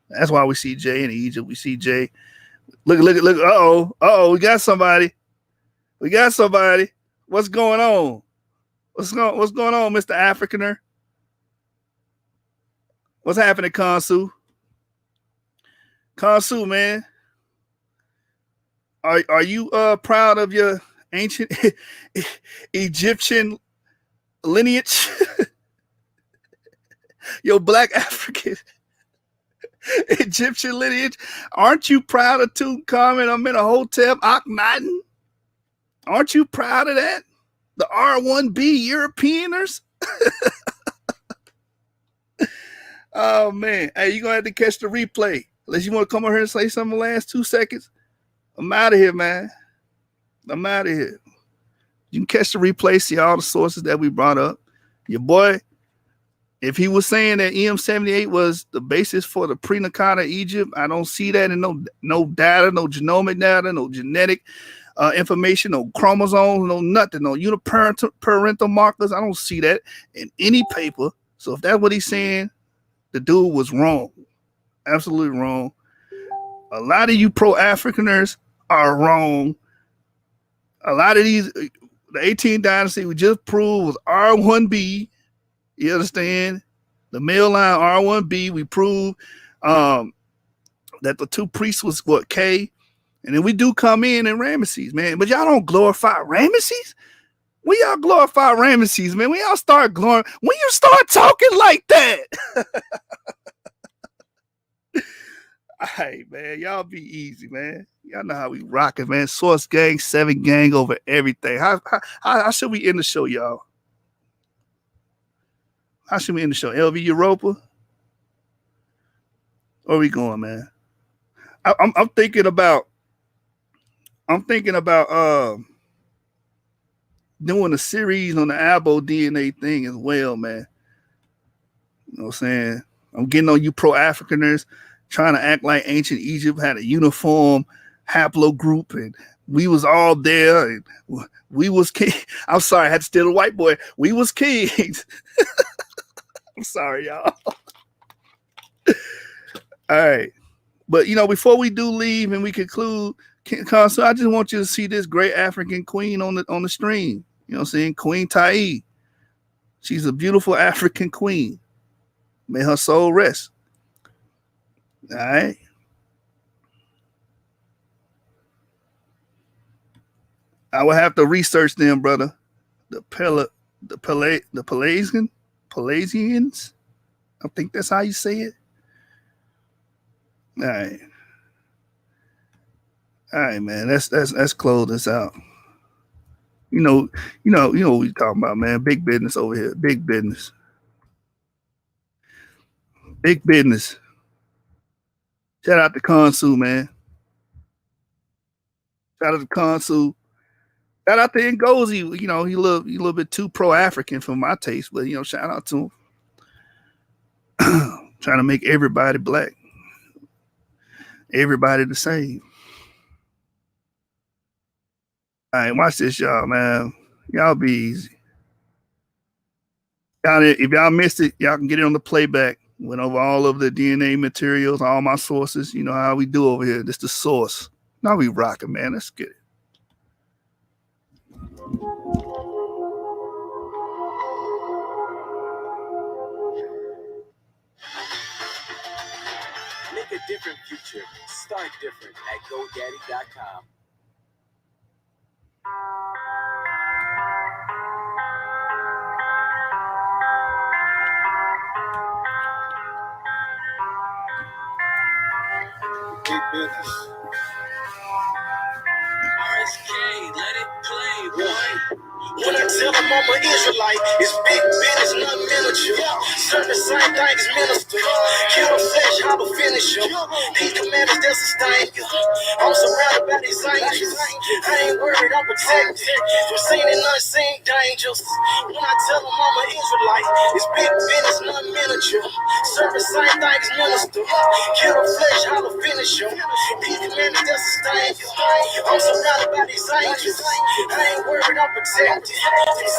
That's why we see Jay in Egypt. We see Jay. Look. Uh-oh. We got somebody. What's going on? What's going on, Mr. Africaner? What's happening, Kansu? Kansu, man. Are you proud of your ancient Egyptian lineage? Your black African Egyptian lineage? Aren't you proud of Tutankhamun? I'm in a hotel, Akhenaten. Aren't you proud of that? The R1B Europeaners? Oh, man. Hey, you're going to have to catch the replay. Unless you want to come over here and say something in the last 2 seconds. I'm out of here, man. I'm out of here. You can catch the replay, see all the sources that we brought up. Your boy, if he was saying that EM78 was the basis for the pre-Nakata Egypt, I don't see that in no data, no genomic data, no genetic information, no chromosomes, no nothing, no uniparental markers. I don't see that in any paper. So if that's what he's saying, the dude was wrong. Absolutely wrong. A lot of you pro-Africaners are wrong. A lot of these, the 18th dynasty we just proved was R1B. You understand? The male line R1B. We proved that the 2 priests was what, K? And then we do come in Ramesses, man. But y'all don't glorify Ramesses? When y'all glorify Ramesses, man? When y'all start when you start talking like that? All right, man. Y'all be easy, man. Y'all know how we rock it, man. Source gang, 7 gang over everything. How should we end the show, y'all? How should we end the show? LV Europa? Where we going, man? I'm thinking about doing a series on the Abo DNA thing as well, man. You know what I'm saying? I'm getting on you pro-Africaners trying to act like ancient Egypt had a uniform haplogroup and We was all there. And we was king. I'm sorry, I had to steal a white boy. We was kings. I'm sorry, y'all. All right. But, you know, before we do leave and we conclude, Consul, I just want you to see this great African queen on the stream. You know what I'm saying? Queen Tai. She's a beautiful African queen. May her soul rest. All right. I will have to research them, brother. The Pelagians. I think that's how you say it. All right. All right, man. Let's close this out. You know what we talking about, man. Big business over here. Big business. Big business. Shout out to Consul, man. Shout out to Consul. Shout out to NGOZI. You know, he a little bit too pro-African for my taste, but you know, shout out to him. Trying to make everybody black. Everybody the same. All right, watch this, y'all, man. Y'all be easy. If y'all missed it, y'all can get it on the playback. Went over all of the DNA materials, all my sources. You know how we do over here. This the source. Now we rocking, man. Let's get it. Make a different future. Start different at GoDaddy.com. Big business. RSK, let it play, boy. When I tell them I'm an Israelite, it's big business, not miniature. Serve the same thing as minister. Kill the flesh, how to finish them. These commandments that sustain you. I'm surrounded by these angels. I ain't worried, I'm protected from seen and unseen dangers. When I tell them I'm an Israelite, it's big business, not miniature. Serve the same thing as minister. Kill the flesh, how to finish them. These commandments that sustain you. I'm surrounded by these angels. I ain't worried, I'm protected.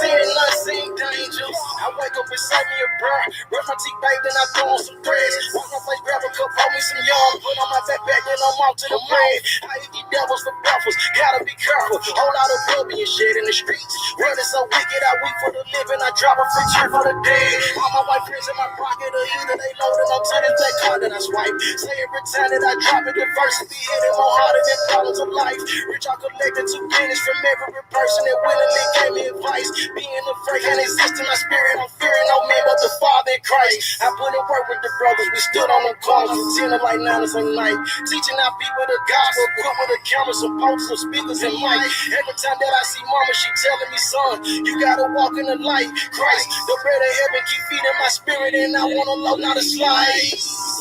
Seen and unseen dangers. I wake up and say me a prayer. Brush my teeth, babe, then I throw on some threads. Walk my place, grab a cup, pour me some yarn. Put on my backpack, then I'm out to the bread. I eat these devils for breakfast. Gotta be careful. Whole lot of blood being shed in the streets. World is so wicked, I weep for the living. I drop a free check for the dead. All my white friends in my pocket are either they loaded up to this black card that I swipe. Say every time that I drop it, adversity hitting more harder than problems of life. Rich, I collected 2 guineas from every person that willingly gave me advice. Being afraid and existing my spirit, I'm fearing no man but the Father in Christ. I put in work with the brothers, we stood on them calls, pretending like 9 at night. Teaching our people the gospel, equipped with a camera, some posters, some speakers, and mic. Every time that I see mama, she telling me, son, you gotta walk in the light. Christ, the bread of heaven, keep feeding my spirit, and I wanna low, not a slide.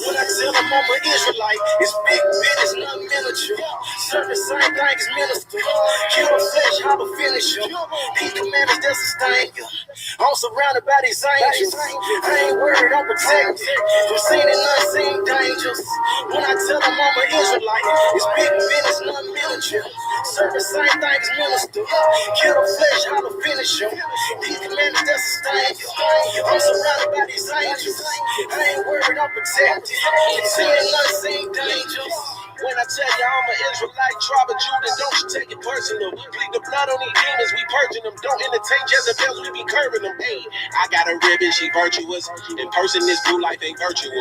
When I tell them I'm an Israelite, it's big business, not miniature. Serve the same thing as minister. Kill the flesh, how to finish them. These commandments that sustain you. I'm surrounded by these angels. I ain't worried, I'm protected from seen and unseen dangers. When I tell them I'm an Israelite, it's big business, not miniature. Serve the same thing as minister. Kill the flesh, how to finish them. These commandments that sustain you. I'm surrounded by these angels. I ain't worried, I'm protected from seen and unseen dangers. When I tell you I'm an Israelite, tribe of Judah, don't you take it personal. Bleed the blood on these demons, we purging them. Don't entertain Jezebels, we be curving them. Hey, I got a ribbon, she virtuous. In person, this blue life ain't virtual.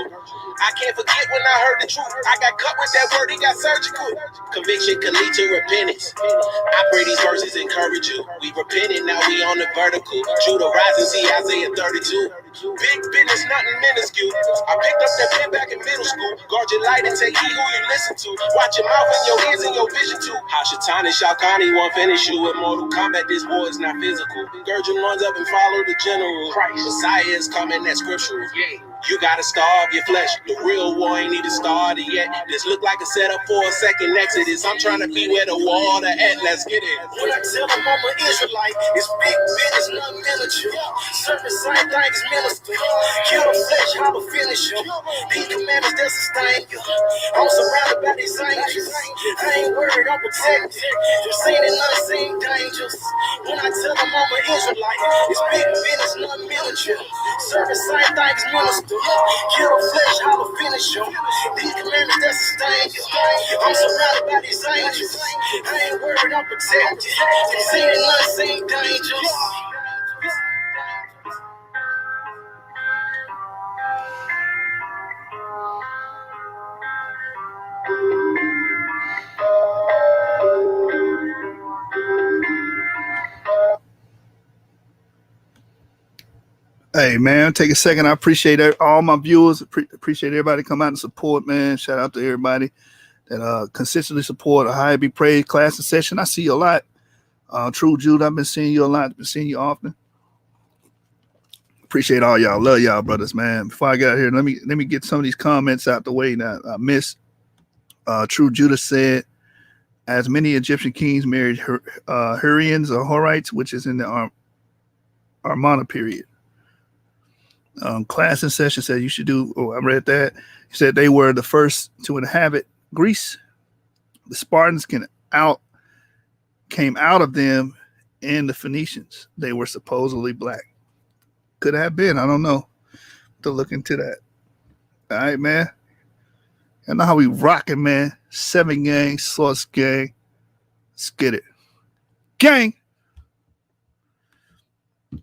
I can't forget when I heard the truth. I got cut with that word, he got surgical. Conviction can lead to repentance. I pray these verses encourage you. We repented, now we on the vertical. Judah rising, see Isaiah 32. Big business, nothing minuscule. I picked up that pen back in middle school. Guard your light and take heed who you listen to. Watch your mouth and your ears and your vision too. Hashatan and Shalkani won't finish you. In Mortal Kombat, this war is not physical. Gird your loins up and follow the general. Christ, Messiah is coming, that's scriptural. Yeah. You gotta starve your flesh. The real war ain't even started yet. This look like a setup for a second exodus. I'm trying to be where the water at. Let's get it. When I tell them I'm an Israelite, it's big business, not miniature. Serving same thing as minister. Kill the flesh, how to finish you. These commandments that sustain you. I'm surrounded by these angels. I ain't worried, I'm protected. From seen and unseen dangers. When I tell them I'm an Israelite, it's big business, not miniature. Serving same thing as minister. Kill the flesh, how to finish you. These commandments that sustain you. I'm surrounded by these angels. I ain't worried, I'm protected. From seen and unseen dangers. Hey, man, take a second. I appreciate all my viewers. Appreciate everybody come out and support, man. Shout out to everybody that consistently support a High Be Praised class and session. I see you a lot. True Jude, I've been seeing you a lot. Been seeing you often. Appreciate all y'all. Love y'all, brothers, man. Before I get out here, let me get some of these comments out the way now. I missed. True Judah said, as many Egyptian kings married Hurrians or Horites, which is in the Armana period. Class and session said you should do. Oh, I read that. He said they were the first to inhabit Greece. The Spartans came out of them, and the Phoenicians. They were supposedly black. Could have been. I don't know. To look into that. All right, man. I know how we rocking, man. 7 gang, Source gang. Let's get it. Gang.